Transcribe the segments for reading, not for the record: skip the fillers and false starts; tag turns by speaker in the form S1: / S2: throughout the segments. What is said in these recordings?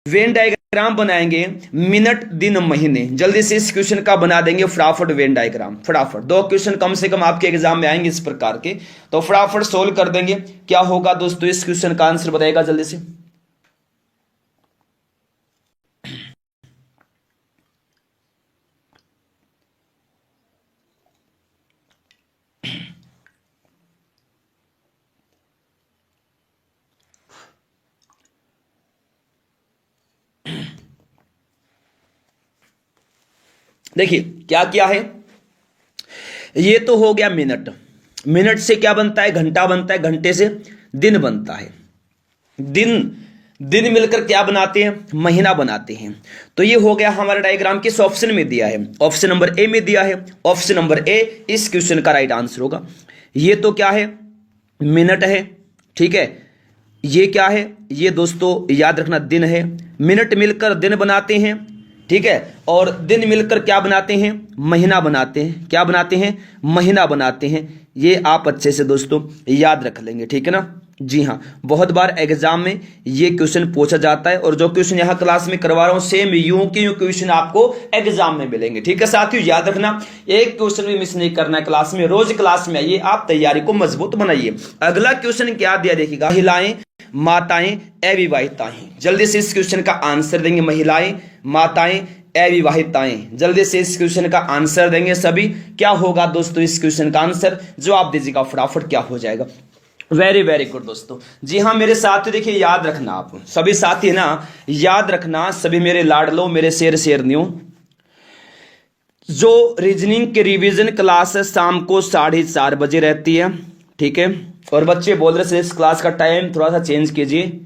S1: Venn diagram बनाएंगे minute दिन महीने। जल्दी से इस क्वेश्चन का बना देंगे फटाफट वेन डायग्राम, फटाफट। दो क्वेश्चन कम से कम आपके एग्जाम में आएंगे इस प्रकार के, तो फटाफट सोल्व कर देंगे। क्या होगा दोस्तों, इस क्वेश्चन का आंसर बताएगा जल्दी से। देखिए क्या क्या है, ये तो हो गया मिनट। मिनट से क्या बनता है, घंटा बनता है, घंटे से दिन बनता है, दिन दिन मिलकर क्या बनाते हैं, महीना बनाते हैं। तो ये हो गया हमारा डायग्राम, किस ऑप्शन में दिया है, ऑप्शन नंबर ए में दिया है। ऑप्शन नंबर ए इस क्वेश्चन का राइट आंसर होगा। ये तो क्या है, मिनट है, ठीक है। ये क्या है, ये दोस्तों याद रखना दिन है। मिनट मिलकर दिन बनाते हैं, ठीक है। और दिन मिलकर क्या बनाते हैं, महीना बनाते हैं। क्या बनाते हैं, महीना बनाते हैं। ये आप अच्छे से दोस्तों याद रख लेंगे, ठीक है ना। जी हाँ, बहुत बार एग्जाम में ये क्वेश्चन पूछा जाता है, और जो क्वेश्चन यहाँ क्लास में करवा रहा हूँ सेम यूं के यूं क्वेश्चन आपको एग्जाम में मिलेंगे, ठीक है साथियों। याद रखना, एक क्वेश्चन भी मिस नहीं करना है क्लास में, रोज क्लास में आइए, आप तैयारी को मजबूत बनाइए। अगला क्वेश्चन क्या दिया देखिएगा, महिलाएं, माताएं, अविवाहिताएं। जल्दी से इस क्वेश्चन का आंसर देंगे, महिलाएं, माताएं, अविवाहिताएं। जल्दी से इस क्वेश्चन का आंसर देंगे सभी। क्या होगा दोस्तों इस क्वेश्चन का आंसर, जवाब दीजिएगा फटाफट, क्या हो जाएगा। वेरी वेरी गुड दोस्तों। जी हाँ मेरे साथी, देखिए याद रखना, आप सभी साथी है ना, याद रखना सभी मेरे लाडलो, मेरे शेर शेरनियों। जो रीजनिंग के रिवीजन क्लास है शाम को 4:30 बजे रहती है, ठीक है। और बच्चे बोल रहे थे इस क्लास का टाइम थोड़ा सा चेंज कीजिए,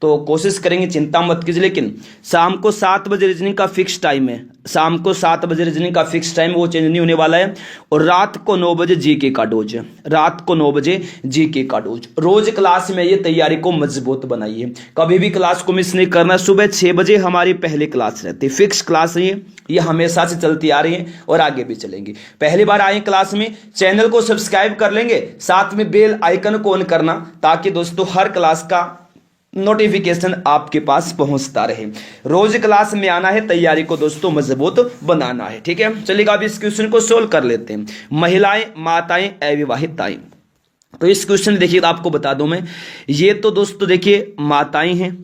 S1: तो कोशिश करेंगे, चिंता मत कीजिए। लेकिन शाम को 7 बजे रीजनिंग का फिक्स टाइम है, शाम को 7 बजे रीजनिंग का फिक्स टाइम, वो चेंज नहीं होने वाला है। और रात को 9 बजे जीके का डोज है, रात को 9 बजे जीके का डोज। रोज क्लास में ये तैयारी को मजबूत बनाइए, कभी भी क्लास को मिस नहीं करना। सुबह 6 बजे हमारी पहली क्लास रहती है, फिक्स क्लास है ये हमेशा से चलती आ रही है और आगे भी चलेंगी। पहली बार आए क्लास में, चैनल को सब्सक्राइब कर लेंगे, साथ में बेल आइकन को ऑन करना, ताकि दोस्तों हर क्लास का नोटिफिकेशन आपके पास पहुंचता रहे। रोज क्लास में आना है, तैयारी को दोस्तों मजबूत बनाना है, ठीक है। चलिएगा अब इस क्वेश्चन को सोल्व कर लेते हैं। महिलाएं, माताएं, अविवाहिताएं। तो इस क्वेश्चन देखिए आपको बता दूं मैं, ये तो दोस्तों देखिए माताएं हैं,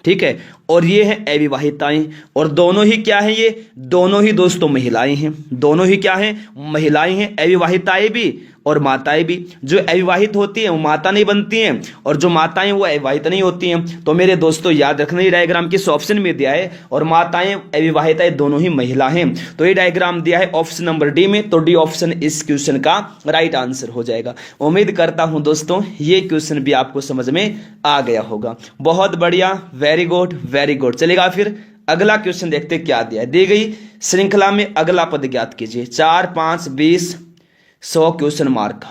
S1: ठीक है, और ये है अविवाहिताएं। और दोनों ही क्या है, ये दोनों ही दोस्तों महिलाएं हैं, दोनों ही क्या है, महिलाएं हैं। अविवाहिताएं भी और माताएं भी। जो अविवाहित होती हैं वो माता नहीं बनती हैं, और जो माताएं वो अविवाहित नहीं होती हैं। तो मेरे दोस्तों याद रखना, ये डायग्राम किस ऑप्शन में दिया है, और माताएं अविवाहिताएं दोनों ही महिला हैं। तो ये डायग्राम दिया है ऑप्शन नंबर डी में, तो डी ऑप्शन इस क्वेश्चन का राइट आंसर हो जाएगा। उम्मीद करता हूं दोस्तों ये क्वेश्चन भी आपको समझ में आ गया होगा। बहुत बढ़िया, वेरी गुड वेरी गुड। चलेगा फिर अगला क्वेश्चन देखते क्या दिया है। दी गई श्रृंखला में अगला पद ज्ञात कीजिए। 4, 5, 20, 100 क्वेश्चन मार्क।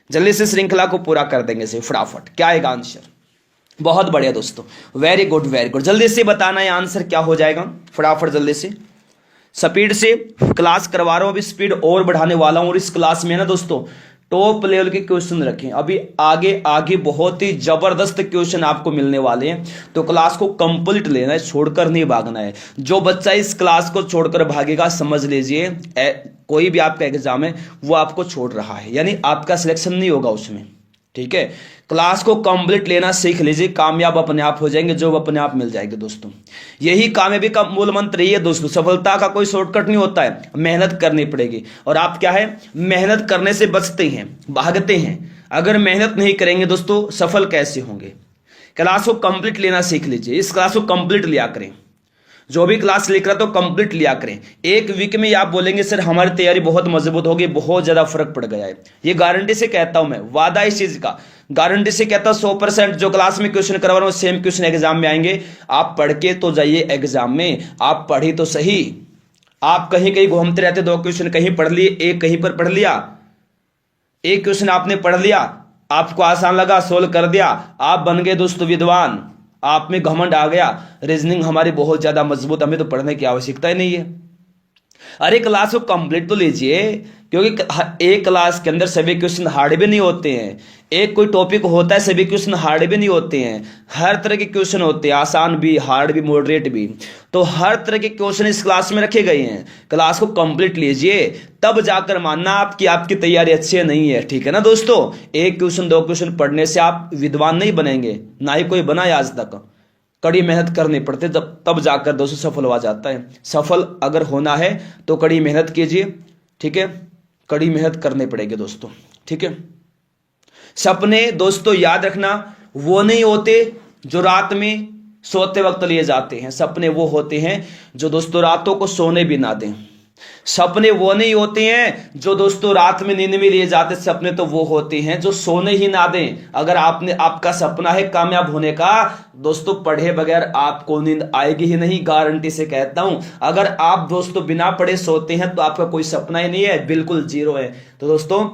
S1: जल्दी से श्रृंखला को पूरा कर देंगे से फटाफट, क्या आएगा आंसर। बहुत बढ़िया दोस्तों, वेरी गुड वेरी गुड। जल्दी से बताना है आंसर क्या हो जाएगा, फटाफट जल्दी से। स्पीड से क्लास करवा रहा हूं, अभी स्पीड और बढ़ाने वाला हूं। और इस क्लास में ना दोस्तों टॉप लेवल के क्वेश्चन रखें, अभी आगे आगे बहुत ही जबरदस्त क्वेश्चन आपको मिलने वाले हैं। तो क्लास को कंप्लीट लेना है, छोड़कर नहीं भागना है। जो बच्चा इस क्लास को छोड़कर भागेगा, समझ लीजिए कोई भी आपका एग्जाम है वो आपको छोड़ रहा है, यानी आपका सिलेक्शन नहीं होगा उसमें, ठीक है। क्लास को कंप्लीट लेना सीख लीजिए, कामयाब अपने आप हो जाएंगे, जॉब अपने आप मिल जाएगी दोस्तों। यही कामयाबी का मूल मंत्र ये है दोस्तों। सफलता का कोई शॉर्टकट नहीं होता है, मेहनत करनी पड़ेगी। और आप क्या है, मेहनत करने से बचते हैं, भागते हैं। अगर मेहनत नहीं करेंगे दोस्तों, सफल कैसे होंगे। क्लास को कंप्लीट लेना सीख लीजिए, इस क्लास को कंप्लीट लिया करें। जो भी क्लास लेकर तो कंप्लीट लिया करें। एक वीक में आप बोलेंगे सर हमारी तैयारी बहुत मजबूत होगी, बहुत ज्यादा फर्क पड़ गया है। ये गारंटी से कहता हूं मैं, वादा इस चीज का, गारंटी से कहता हूं 100%। जो क्लास में क्वेश्चन करवा रहा हूं सेम क्वेश्चन एग्जाम में आएंगे। आप पढ़ के तो जाइए एग्जाम में, आप पढ़ी तो सही। आप कहीं कहीं घूमते रहते, 2 क्वेश्चन कहीं पढ़ लिए, एक कहीं पर पढ़ लिया। एक क्वेश्चन आपने पढ़ लिया, आपको आसान लगा, सोल्व कर दिया, आप बन गए दोस्तों विद्वान। आप में घमंड आ गया, रीजनिंग हमारी बहुत ज्यादा मजबूत, हमें तो पढ़ने की आवश्यकता ही नहीं है। अरे क्लास को कंप्लीट तो लीजिए, क्योंकि एक क्लास के अंदर सभी क्वेश्चन हार्ड भी नहीं होते हैं, एक कोई टॉपिक होता है सभी क्वेश्चन हार्ड भी नहीं होते हैं, हर तरह के क्वेश्चन होते हैं, आसान भी, हार्ड भी, मॉडरेट भी। तो हर तरह के क्वेश्चन इस क्लास में रखे गए हैं। क्लास को कंप्लीट लीजिए, तब जाकर मानना आपकी तैयारी अच्छी नहीं है, ठीक है ना दोस्तों। एक क्वेश्चन दो क्वेश्चन पढ़ने से आप विद्वान नहीं बनेंगे, ना ही कोई बना है आज तक। कड़ी मेहनत करनी पड़ती है, तब जाकर दोस्तों सफल हो जाता है। सफल अगर होना है तो कड़ी मेहनत कीजिए, ठीक है, कड़ी मेहनत करनी पड़ेगी दोस्तों, ठीक है। सपने दोस्तों याद रखना वो नहीं होते जो रात में सोते वक्त लिए जाते हैं, सपने वो होते हैं जो दोस्तों रातों को सोने भी ना दें। सपने वो नहीं होते हैं जो दोस्तों रात में नींद में लिए जाते, सपने तो वो होते हैं जो सोने ही ना दें। अगर आपका सपना है कामयाब होने का, दोस्तों पढ़े बगैर आपको नींद आएगी ही नहीं, गारंटी से कहता हूं। अगर आप दोस्तों बिना पढ़े सोते हैं तो आपका कोई सपना ही नहीं है, बिल्कुल जीरो है। तो दोस्तों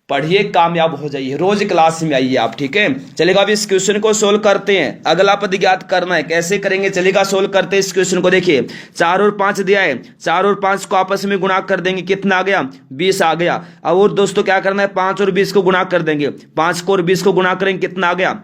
S1: पढ़िए, कामयाब हो जाइए, रोज क्लास में आइए आप, ठीक है। चलेगा, अब इस क्वेश्चन को सोल्व करते हैं। अगला पद ज्ञात करना है, कैसे करेंगे चलेगा, सोल्व करते हैं इस क्वेश्चन को। देखिए 4 और 5 दिया है, 4 और 5 को आपस में गुणा कर देंगे, कितना आ गया, 20 आ गया। अब और दोस्तों क्या करना है, 5 और 20 को गुणा कर देंगे, 5 को और 20 को गुणा करेंगे, कितना आ गया,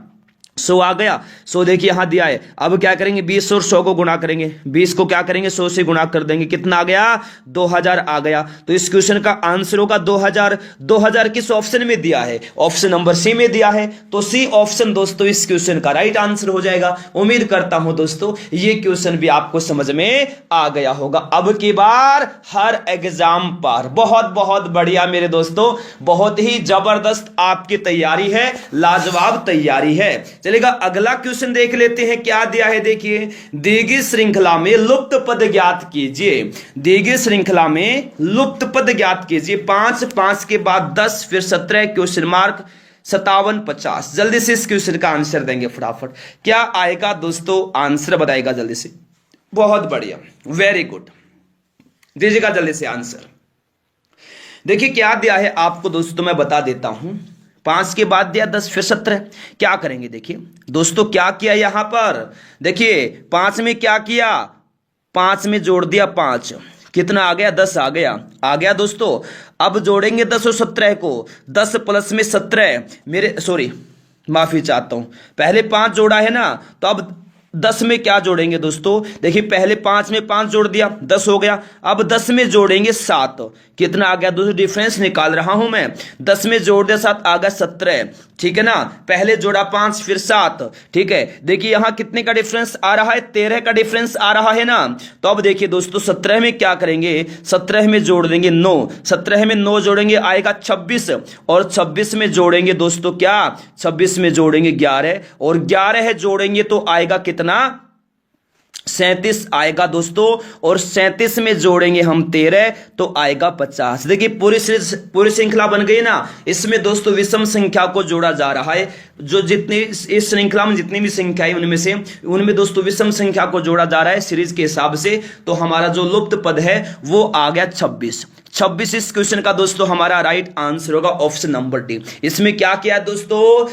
S1: 100 आ गया। 100 देखिए यहां दिया है। अब क्या करेंगे, 20 और 100 को गुणा करेंगे, 20 को क्या करेंगे, 100 से गुणा कर देंगे, कितना आ गया, 2000 आ गया। तो इस क्वेश्चन का आंसर होगा 2000। 2000 किस ऑप्शन में दिया है, ऑप्शन नंबर सी में दिया है, तो सी ऑप्शन दोस्तों इस क्वेश्चन का राइट आंसर हो जाएगा। उम्मीद करता हूं दोस्तों ये क्वेश्चन भी आपको समझ में आ गया होगा। अब की बार हर एग्जाम पर बहुत बहुत बढ़िया मेरे दोस्तों, बहुत ही जबरदस्त आपकी तैयारी है, लाजवाब तैयारी है। चलेगा, अगला क्वेश्चन देख लेते हैं क्या दिया है। देखिए, दी गई श्रृंखला में लुप्त पद ज्ञात कीजिए। दी गई श्रृंखला में लुप्त पद ज्ञात कीजिए। 5, 5 के बाद 10, फिर 17, क्वेश्चन मार्क 57, 50। जल्दी से इस क्वेश्चन का आंसर देंगे फटाफट। क्या आएगा दोस्तों, आंसर बताएगा जल्दी से। बहुत बढ़िया, वेरी गुड, दीजिएगा जल्दी से आंसर। देखिए क्या दिया है आपको दोस्तों, मैं बता देता हूं। 5 के बाद दिया 10, फिर 17, क्या करेंगे। देखिए दोस्तों क्या किया यहां पर, देखिए 5 में क्या किया, 5 में जोड़ दिया 5, कितना आ गया, 10 आ गया दोस्तों। अब जोड़ेंगे 10 और 17 को, 10 प्लस में 17, माफी चाहता हूं, पहले 5 जोड़ा है ना, तो अब 10 में क्या जोड़ेंगे दोस्तों। देखिए पहले 5 में 5 जोड़ दिया, 10 हो गया। अब 10 में जोड़ेंगे 7, कितना आ गया दोस्तों, डिफरेंस निकाल रहा हूं मैं। 10 में जोड़ दिया 7, आ गया 17, ठीक है ना। पहले जोड़ा 5 फिर 7, ठीक है। देखिए यहां कितने का डिफरेंस आ रहा है, 13 का डिफरेंस आ रहा है ना। तो अब देखिए दोस्तों 17 में क्या करेंगे, 17 में जोड़ देंगे 9, 17 में 9 जोड़ेंगे आएगा 26, और 26 में जोड़ेंगे दोस्तों क्या, 26 में जोड़ेंगे 11, और 11 जोड़ेंगे तो आएगा कितना, 37 आएगा दोस्तों, और 37 में जोड़ेंगे हम 13 तो आएगा 50। देखिए पूरी श्रृंखला बन गई ना। इसमें दोस्तों विषम संख्या को जोड़ा जा रहा है, जो जितनी इस श्रृंखला में जितनी भी संख्याएं उनमें दोस्तों विषम संख्या को जोड़ा जा रहा है सीरीज के हिसाब से। तो हमारा जो लुप्त पद है वो आ गया 26। इस क्वेश्चन का दोस्तों हमारा राइट आंसर होगा ऑप्शन नंबर डी। इसमें क्या किया है दोस्तों,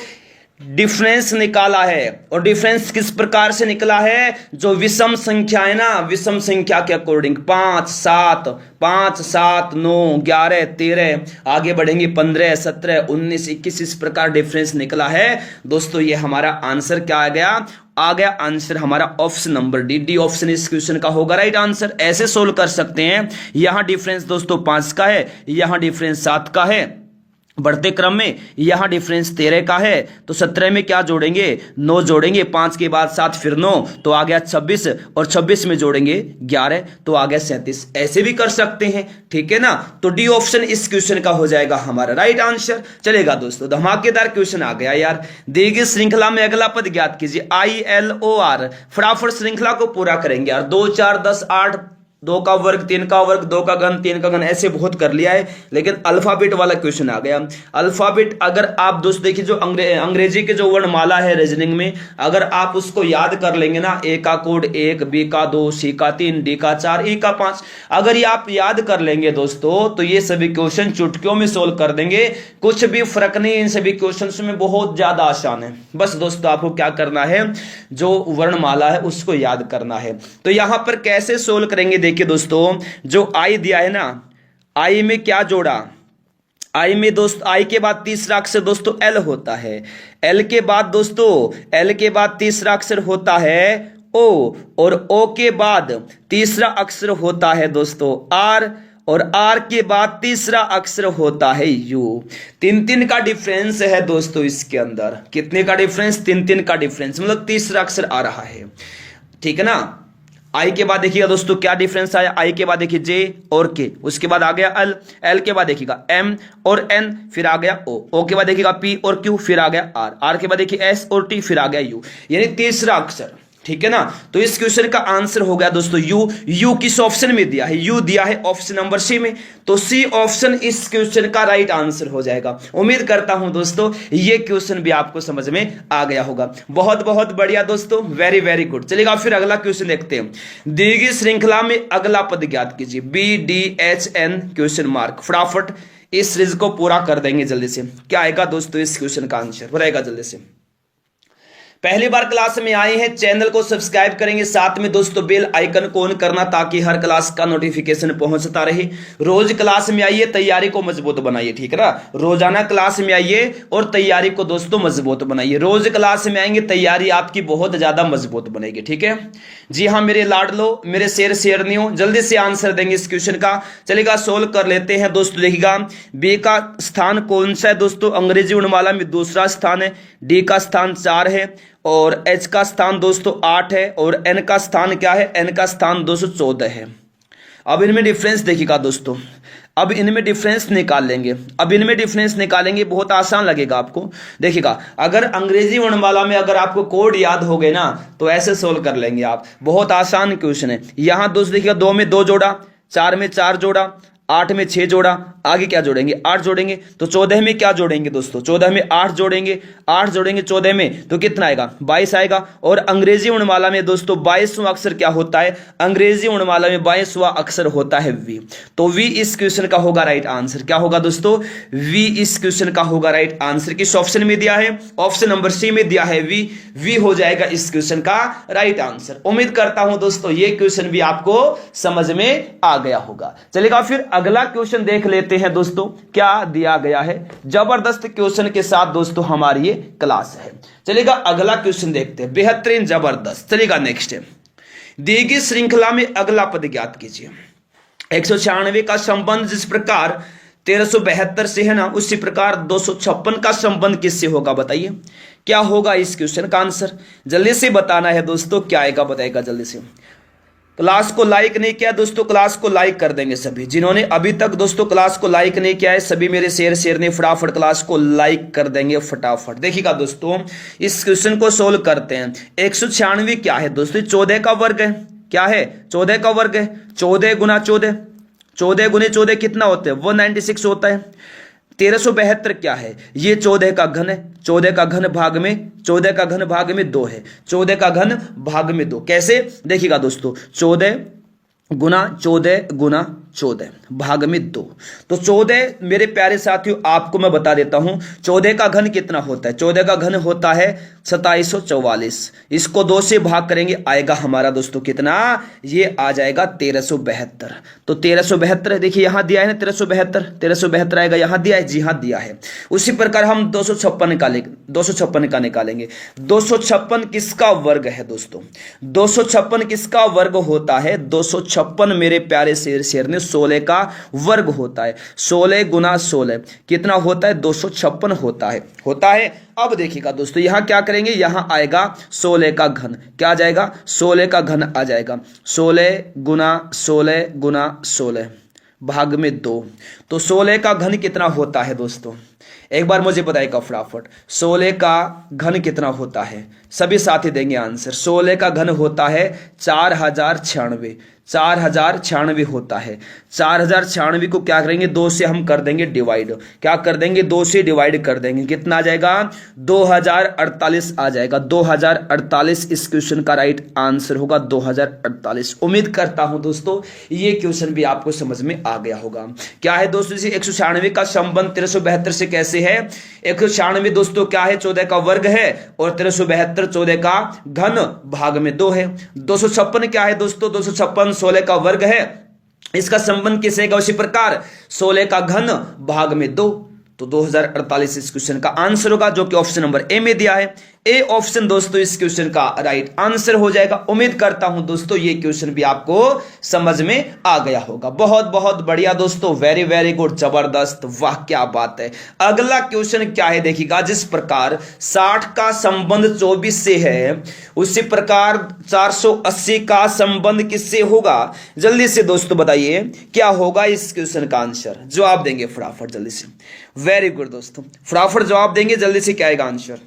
S1: डिफरेंस निकाला है। और डिफरेंस किस प्रकार से निकला है, जो विषम संख्या है ना, विषम संख्या के अकॉर्डिंग 5, 7, 9, 11, 13, आगे बढ़ेंगे 15, 17, 19, 21, इस प्रकार डिफरेंस निकला है दोस्तों। ये हमारा आंसर क्या आ गया आंसर हमारा ऑप्शन नंबर डी ऑप्शन इस क्वेश्चन का होगा राइट आंसर। ऐसे सोल्व कर सकते हैं। यहां डिफरेंस दोस्तों 5 का है, यहां डिफरेंस 7 का है, बढ़ते क्रम में यहां डिफरेंस 13 का है, तो 17 में क्या जोड़ेंगे, 9 जोड़ेंगे, 5 के बाद 7 फिर 9 तो आ गया 26, और 26 में जोड़ेंगे 11 तो आ गया 37। ऐसे भी कर सकते हैं, ठीक है ना। तो डी ऑप्शन इस क्वेश्चन का हो जाएगा हमारा राइट आंसर। चलेगा दोस्तों, धमाकेदार क्वेश्चन आ गया यार। दी गई श्रृंखला में अगला पद ज्ञात कीजिए। ILOR, फटाफट श्रृंखला को पूरा करेंगे यार। 2, 4, 10, 8, 2 का वर्ग, 3 का वर्ग, 2 का घन, 3 का घन, ऐसे बहुत कर लिया है, लेकिन अल्फाबेट वाला क्वेश्चन आ गया। अल्फाबेट अगर आप दोस्त देखिए, जो अंग्रेजी के जो वर्णमाला है रीजनिंग में, अगर आप उसको याद कर लेंगे ना, ए का कोड 1, बी का 2, सी का 3, डी का 4, ई का 5, अगर ये आप याद कर लेंगे दोस्तों, तो ये सभी क्वेश्चन चुटकियों में सोल्व कर देंगे। कुछ भी फर्क नहीं, इन सभी क्वेश्चन में बहुत ज्यादा आसान है। बस दोस्तों आपको क्या करना है, जो वर्णमाला है उसको याद करना है। तो यहां पर कैसे सोल्व करेंगे देखिए दोस्तों, जो आई दिया है ना, आई में क्या जोड़ा, आई में दोस्त, आई के बाद तीसरा अक्षर दोस्तों एल होता है, एल के बाद दोस्तों, एल के बाद तीसरा अक्षर होता है ओ, और ओ के बाद तीसरा अक्षर होता है दोस्तों आर, और आर के बाद तीसरा अक्षर होता है यू। तीन तीन का डिफरेंस है दोस्तों इसके अंदर। कितने का डिफरेंस? तीन तीन का डिफरेंस, मतलब तीसरा अक्षर आ रहा है, ठीक है ना। आई के बाद देखिएगा दोस्तों क्या डिफरेंस आया, आई के बाद देखिए जे और के, उसके बाद आ गया एल, एल के बाद देखिएगा एम और एन, फिर आ गया ओ, ओ के बाद देखिएगा पी और क्यू, फिर आ गया आर, आर के बाद देखिए एस और टी, फिर आ गया यू, यानी तीसरा अक्षर, ठीक है ना। तो इस क्वेश्चन का आंसर हो गया दोस्तों यू। यू किस ऑप्शन में दिया है? यू दिया है ऑप्शन नंबर सी में, तो सी ऑप्शन इस क्वेश्चन का राइट आंसर हो जाएगा। उम्मीद करता हूं दोस्तों ये क्वेश्चन भी आपको समझ में आ गया होगा। बहुत बहुत बढ़िया दोस्तों, वेरी वेरी गुड। चलिएगा फिर अगला क्वेश्चन देखते हैं। दी गई श्रृंखला में अगला पद ज्ञात कीजिए, BDHN क्वेश्चन मार्क। फटाफट इस सीरीज को पूरा कर देंगे जल्दी से। क्या आएगा दोस्तों इस क्वेश्चन का आंसर? बताएगा जल्दी से। पहली बार क्लास में आए हैं, चैनल को सब्सक्राइब करेंगे, साथ में दोस्तों बेल आइकन को ऑन करना ताकि हर क्लास का नोटिफिकेशन पहुंचता रहे। रोज क्लास में आइए, तैयारी को मजबूत बनाइए, ठीक है ना। रोजाना क्लास में आइए और तैयारी को दोस्तों मजबूत बनाइए। रोज क्लास में आएंगे, तैयारी आपकी बहुत ज्यादा मजबूत बनेगी, ठीक है जी हाँ मेरे लाडलो, मेरे शेरनियों, जल्दी से आंसर देंगे इस क्वेश्चन का। चलेगा सोल्व कर लेते हैं दोस्तों। देखिएगा बी का स्थान कौन सा है दोस्तों? अंग्रेजी वर्णमाला में दूसरा स्थान है, डी का स्थान 4 है, और एच का स्थान दोस्तों 8 है, और एन का स्थान क्या है? एन का स्थान 214 है। अब इनमें डिफरेंस देखिएगा दोस्तों, अब इनमें डिफरेंस निकाल लेंगे। अब इनमें डिफरेंस निकालेंगे, बहुत आसान लगेगा आपको। देखिएगा अगर अंग्रेजी वर्णमाला में अगर आपको कोड याद हो गए ना तो ऐसे सोल्व कर लेंगे आप, बहुत आसान क्वेश्चन है। यहां दोस्तों देखिएगा 2 में 2 जोड़ा, 4 में 4 जोड़ा, 8 में 6 जोड़ा, आगे क्या जोड़ेंगे? 8 जोड़ेंगे। तो 14 में क्या जोड़ेंगे दोस्तों? 14 में 8 जोड़ेंगे, 8 जोड़ेंगे 14 में तो कितना आएगा? 22 आएगा। और अंग्रेजी वर्णमाला में दोस्तों 22वां अक्षर क्या होता है? अंग्रेजी वर्णमाला में 22वां अक्षर होता है वी। तो वी इस क्वेश्चन का होगा राइट आंसर। क्या होगा दोस्तों? वी इस क्वेश्चन का होगा राइट आंसर। किस ऑप्शन में दिया है? ऑप्शन नंबर सी में दिया है वी। वी हो जाएगा इस क्वेश्चन का राइट आंसर। उम्मीद करता हूं दोस्तों ये क्वेश्चन भी आपको समझ में आ गया होगा। चलेगा फिर अगला क्वेश्चन देख लेते हैं दोस्तों, क्या दिया गया है। जबरदस्त क्वेश्चन के साथ दोस्तों हमारी ये क्लास है। चलेगा अगला क्वेश्चन देखते हैं, बेहतरीन जबरदस्त। चलेगा नेक्स्ट है, दी गई श्रृंखला में अगला पद ज्ञात कीजिए। 196 का संबंध जिस प्रकार 1372 से है ना, उसी प्रकार 256 का संबंध किससे होगा? बताइए क्या होगा इस क्वेश्चन का आंसर? जल्दी से बताना है दोस्तों, क्या आएगा बताएगा जल्दी से। क्लास को लाइक नहीं किया दोस्तों, क्लास को लाइक कर देंगे सभी। जिन्होंने अभी तक दोस्तों क्लास को लाइक नहीं किया है सभी मेरे शेर ने फटाफट क्लास को लाइक कर देंगे फटाफट। देखिएगा दोस्तों इस क्वेश्चन को सोल्व करते हैं। 196 क्या है दोस्तों? 14 का वर्ग है। क्या है? 14 का वर्ग है। 14 गुना 14, 14 गुने 14 कितना होता है? 196 होता है। 1372 क्या है? ये 14 का घन है। 14 का घन भाग में 14 का घन भाग में 2 है। 14 का घन भाग में 2 कैसे? देखिएगा दोस्तों 14 गुना 14 भाग में 2। तो 14 मेरे प्यारे साथियों आपको मैं बता देता हूं 14 का घन कितना होता है? 14 का घन होता है 2744। इसको 2 से भाग करेंगे, आएगा हमारा दोस्तों कितना? ये आ जाएगा 1372। तो 1372 देखिए यहां दिया है ना 1372 आएगा, यहां दिया है, जी हां दिया है। उसी प्रकार हम 256 का निकालेंगे। 256 किसका वर्ग है दोस्तों? 256 किसका वर्ग होता है? 256 मेरे प्यारे शेर ने 16 का वर्ग होता है। 16 गुना 16 कितना होता है? 256 होता है। अब देखिएगा दोस्तों यहां क्या करेंगे? यहां आएगा 16 का घन। क्या आ जाएगा? 16 का घन आ जाएगा। 16 गुना 16 भाग में 2। तो 16 का घन कितना होता है दोस्तों? एक बार मुझे बताइएगा फटाफट, 16 का घन कितना होता है? सभी साथी देंगे आंसर। 16 का घन होता है 4096 होता है। 4096 को क्या करेंगे? 2 से हम कर देंगे डिवाइड। क्या कर देंगे? 2 से डिवाइड कर देंगे। कितना आ जाएगा? 2048 आ जाएगा। 2048 इस क्वेश्चन का राइट आंसर होगा 2048। उम्मीद करता हूं दोस्तों ये क्वेश्चन भी आपको समझ में आ गया होगा। क्या है दोस्तों? 196 का संबंध 1372 से कैसे है? 196 दोस्तों क्या है? 14 का वर्ग है, और 1372 14 का घन भाग में 2 है। 256 क्या है दोस्तों? 256 16 का वर्ग है, इसका संबंध किससे का? उसी प्रकार 16 का घन भाग में 2, तो 2048 इस क्वेश्चन का आंसर होगा, जो कि ऑप्शन नंबर ए में दिया है। ए ऑप्शन दोस्तों इस क्वेश्चन का राइट आंसर हो जाएगा। उम्मीद करता हूं दोस्तों ये क्वेश्चन भी आपको समझ में आ गया होगा। बहुत बहुत बढ़िया दोस्तों, वेरी वेरी गुड, जबरदस्त, वाह क्या बात है। अगला क्वेश्चन क्या है देखिएगा, जिस प्रकार 60 का संबंध 24 से है, उसी प्रकार 480 का संबंध किससे होगा? जल्दी से दोस्तों बताइए क्या होगा इस क्वेश्चन का आंसर, जवाब देंगे फटाफट जल्दी से। वेरी गुड दोस्तों, फटाफट जवाब देंगे जल्दी से, क्या आएगा आंसर,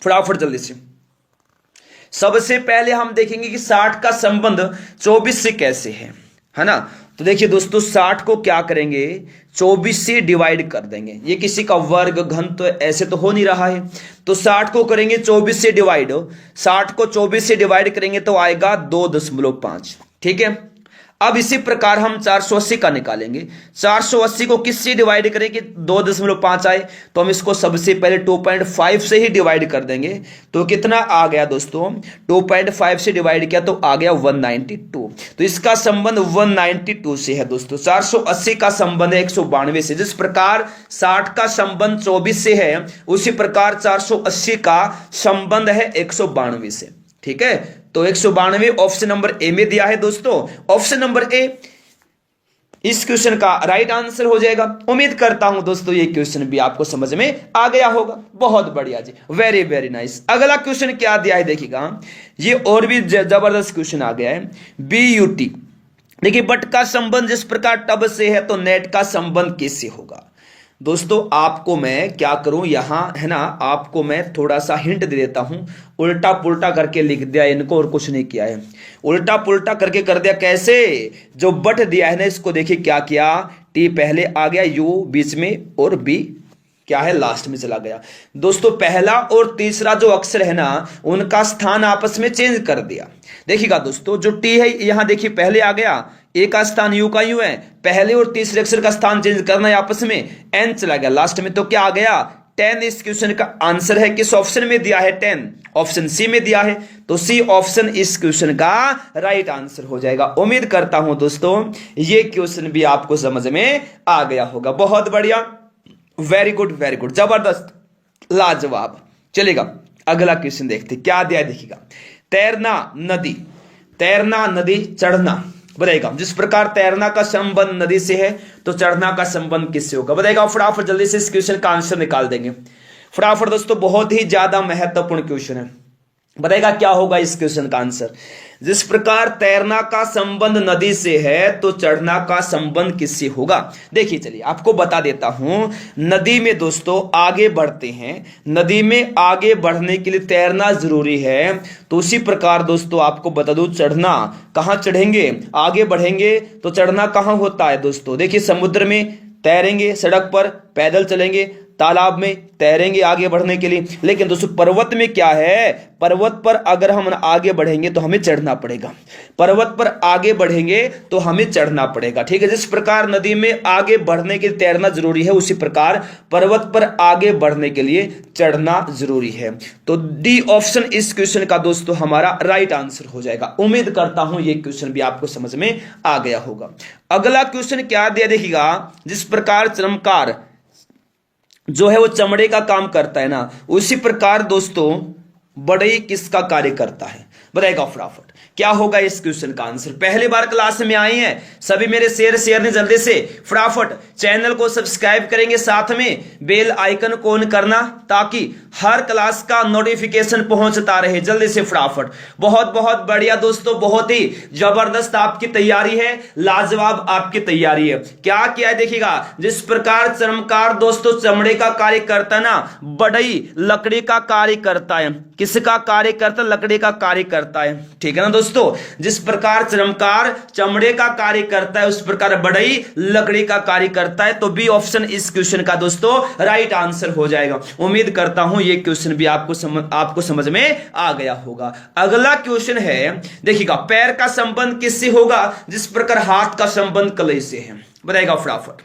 S1: फटाफट जल्दी से। सबसे पहले हम देखेंगे कि 60 का संबंध 24 से कैसे है ना। तो देखिए दोस्तों, 60 को क्या करेंगे, 24 से डिवाइड कर देंगे। ये किसी का वर्ग घन तो ऐसे तो हो नहीं रहा है, तो 60 को करेंगे 24 से डिवाइड। 60 को 24 से डिवाइड करेंगे तो आएगा 2.5, ठीक है। अब इसी प्रकार हम 480 का निकालेंगे। 480 को किससे डिवाइड करेंगे? 2.5 आए, तो हम इसको सबसे पहले 2.5 से ही डिवाइड कर देंगे। तो कितना आ गया दोस्तों, 2.5 से डिवाइड किया तो आ गया 192। तो इसका संबंध 192 से है दोस्तों। 480 का संबंध है 192 से। जिस प्रकार 60 का संबंध 24 से है, उसी प्रकार 480 का संबंध है 192 से, ठीक है। तो 192 ऑप्शन नंबर ए में दिया है दोस्तों। ऑप्शन नंबर ए इस क्वेश्चन का राइट आंसर हो जाएगा। उम्मीद करता हूं दोस्तों ये क्वेश्चन भी आपको समझ में आ गया होगा। बहुत बढ़िया जी, वेरी वेरी नाइस। अगला क्वेश्चन क्या दिया है देखिएगा, ये और भी जबरदस्त क्वेश्चन आ गया है। BUT देखिए, बट का संबंध जिस प्रकार टब से है, तो नेट का संबंध किससे होगा? दोस्तों आपको मैं क्या करूं, यहां है ना, आपको मैं थोड़ा सा हिंट दे देता हूं। उल्टा पुल्टा करके लिख दिया इनको, और कुछ नहीं किया है। उल्टा पुल्टा करके कर दिया। कैसे? जो बट दिया है ना, इसको देखिए क्या किया, टी पहले आ गया, यू बीच में, और बी क्या है लास्ट में चला गया। दोस्तों पहला और तीसरा जो अक्षर है ना, उनका स्थान आपस में चेंज कर दिया। देखिएगा दोस्तों, जो टी है यहां देखिए पहले आ गया, ए का स्थान यू का यू है, पहले और तीसरे अक्षर का स्थान चेंज करना है आपस में, एन चला गया लास्ट में, तो क्या आ गया 10। इस क्वेश्चन का आंसर है, किस ऑप्शन में दिया है 10? ऑप्शन सी में दिया है। तो सी ऑप्शन इस क्वेश्चन का राइट आंसर हो जाएगा। उम्मीद करता हूं दोस्तों ये क्वेश्चन भी आपको समझ में आ गया होगा। बहुत बढ़िया, वेरी गुड वेरी गुड, जबरदस्त, लाजवाब। चलेगा अगला क्वेश्चन देखते क्या दिया है देखिएगा। तैरना नदी, तैरना नदी, चढ़ना बताएगा। जिस प्रकार तैरना का संबंध नदी से है, तो चढ़ना का संबंध किससे होगा बताएगा। फटाफट जल्दी से इस क्वेश्चन का आंसर निकाल देंगे फटाफट दोस्तों। बहुत ही ज्यादा महत्वपूर्ण क्वेश्चन है, बताएगा क्या होगा इस क्वेश्चन का आंसर। जिस प्रकार तैरना का संबंध नदी से है, तो चढ़ना का संबंध किससे होगा? देखिए चलिए आपको बता देता हूं। नदी में दोस्तों आगे बढ़ते हैं, नदी में आगे बढ़ने के लिए तैरना जरूरी है। तो उसी प्रकार दोस्तों आपको बता दूं, चढ़ना कहां चढ़ेंगे, आगे बढ़ेंगे तो चढ़ना कहां होता है दोस्तों। देखिए समुद्र में तैरेंगे, सड़क पर पैदल चलेंगे, तालाब में तैरेंगे आगे बढ़ने के लिए। लेकिन दोस्तों पर्वत में क्या है, पर्वत पर अगर हम आगे बढ़ेंगे तो हमें चढ़ना पड़ेगा, पर्वत पर आगे बढ़ेंगे तो हमें चढ़ना पड़ेगा, ठीक है। जिस प्रकार नदी में आगे बढ़ने के लिए तैरना जरूरी है, उसी प्रकार पर्वत पर आगे बढ़ने के लिए चढ़ना जरूरी है। तो डी ऑप्शन इस क्वेश्चन का दोस्तों हमारा राइट आंसर हो जाएगा। उम्मीद करता हूं ये क्वेश्चन भी आपको समझ में आ गया होगा। अगला क्वेश्चन क्या दिया देखिएगा। जिस प्रकार चमत्कार जो है वो चमड़े का काम करता है ना, उसी प्रकार दोस्तों बढ़ई किसका कार्य करता है बताएगा फटाफट। क्या होगा इस क्वेश्चन का आंसर। पहली बार क्लास में आई हैं सभी मेरे शेयर ने जल्दी से फटाफट चैनल को सब्सक्राइब करेंगे, साथ में बेल आइकन को ऑन करना, ताकि हर क्लास का नोटिफिकेशन पहुंचता रहे जल्दी से फटाफट। बहुत बहुत बढ़िया दोस्तों, बहुत ही जबरदस्त आपकी तैयारी है, लाजवाब आपकी तैयारी है। क्या किया है देखिएगा। जिस प्रकार चमत्कार दोस्तों चमड़े का कार्य करता है ना, बढ़ई लकड़ी का कार्य करता है। किसका कार्य करता है? लकड़ी का कार्य करता है, ठीक है ना दोस्तों। जिस प्रकार चमत्कार चमड़े का कार्य करता है, उस प्रकार बढ़ई लकड़ी का कार्य करता है। तो बी ऑप्शन इस क्वेश्चन का दोस्तों राइट आंसर हो जाएगा। उम्मीद करता हूं ये क्वेश्चन भी आपको समझ में आ गया होगा। अगला क्वेश्चन है देखिएगा, पैर का संबंध किससे होगा? जिस प्रकार हाथ का संबंध कलई से है बताएगा फटाफट।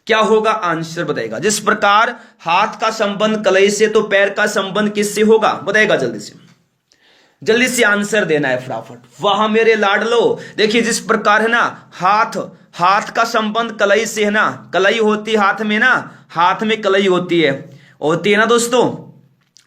S1: क्या होगा आंसर बताएगा। जिस प्रकार हाथ का संबंध कलई से, तो पैर का संबंध किससे होगा बताएगा जल्दी से। जल्दी से आंसर देना है फटाफट। वाह मेरे लाडलो, देखिए जिस प्रकार है ना, हाथ, हाथ का संबंध कलई से है ना, कलई होती है हाथ में ना, हाथ में कलई होती है ना दोस्तों,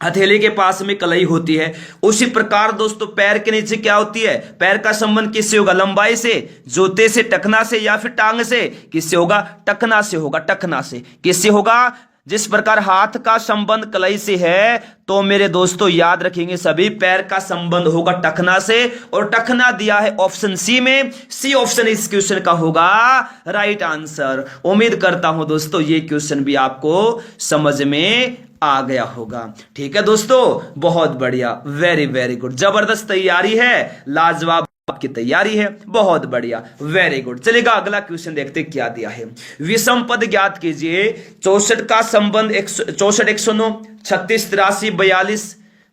S1: हथेली के पास में कलई होती है। उसी प्रकार दोस्तों पैर के नीचे क्या होती है, पैर का संबंध किससे होगा, लंबाई से, जोते से, टखना से, या फिर टांग से, किससे होगा, टखना से होगा, टखना से। किससे होगा, जिस प्रकार हाथ का संबंध कलाई से है, तो मेरे दोस्तों याद रखेंगे सभी, पैर का संबंध होगा टखना से, और टखना दिया है ऑप्शन सी में। सी ऑप्शन इस क्वेश्चन का होगा राइट आंसर। उम्मीद करता हूं दोस्तों ये क्वेश्चन भी आपको समझ में आ गया होगा। ठीक है दोस्तों, बहुत बढ़िया, वेरी वेरी गुड, जबरदस्त तैयारी है, लाजवाब आपकी तैयारी है, बहुत बढ़िया, वेरी गुड। चलेगा अगला क्वेश्चन देखते क्या दिया है। विषम पद ज्ञात कीजिए। 64 का संबंध 64, 109, 36, 83, 42,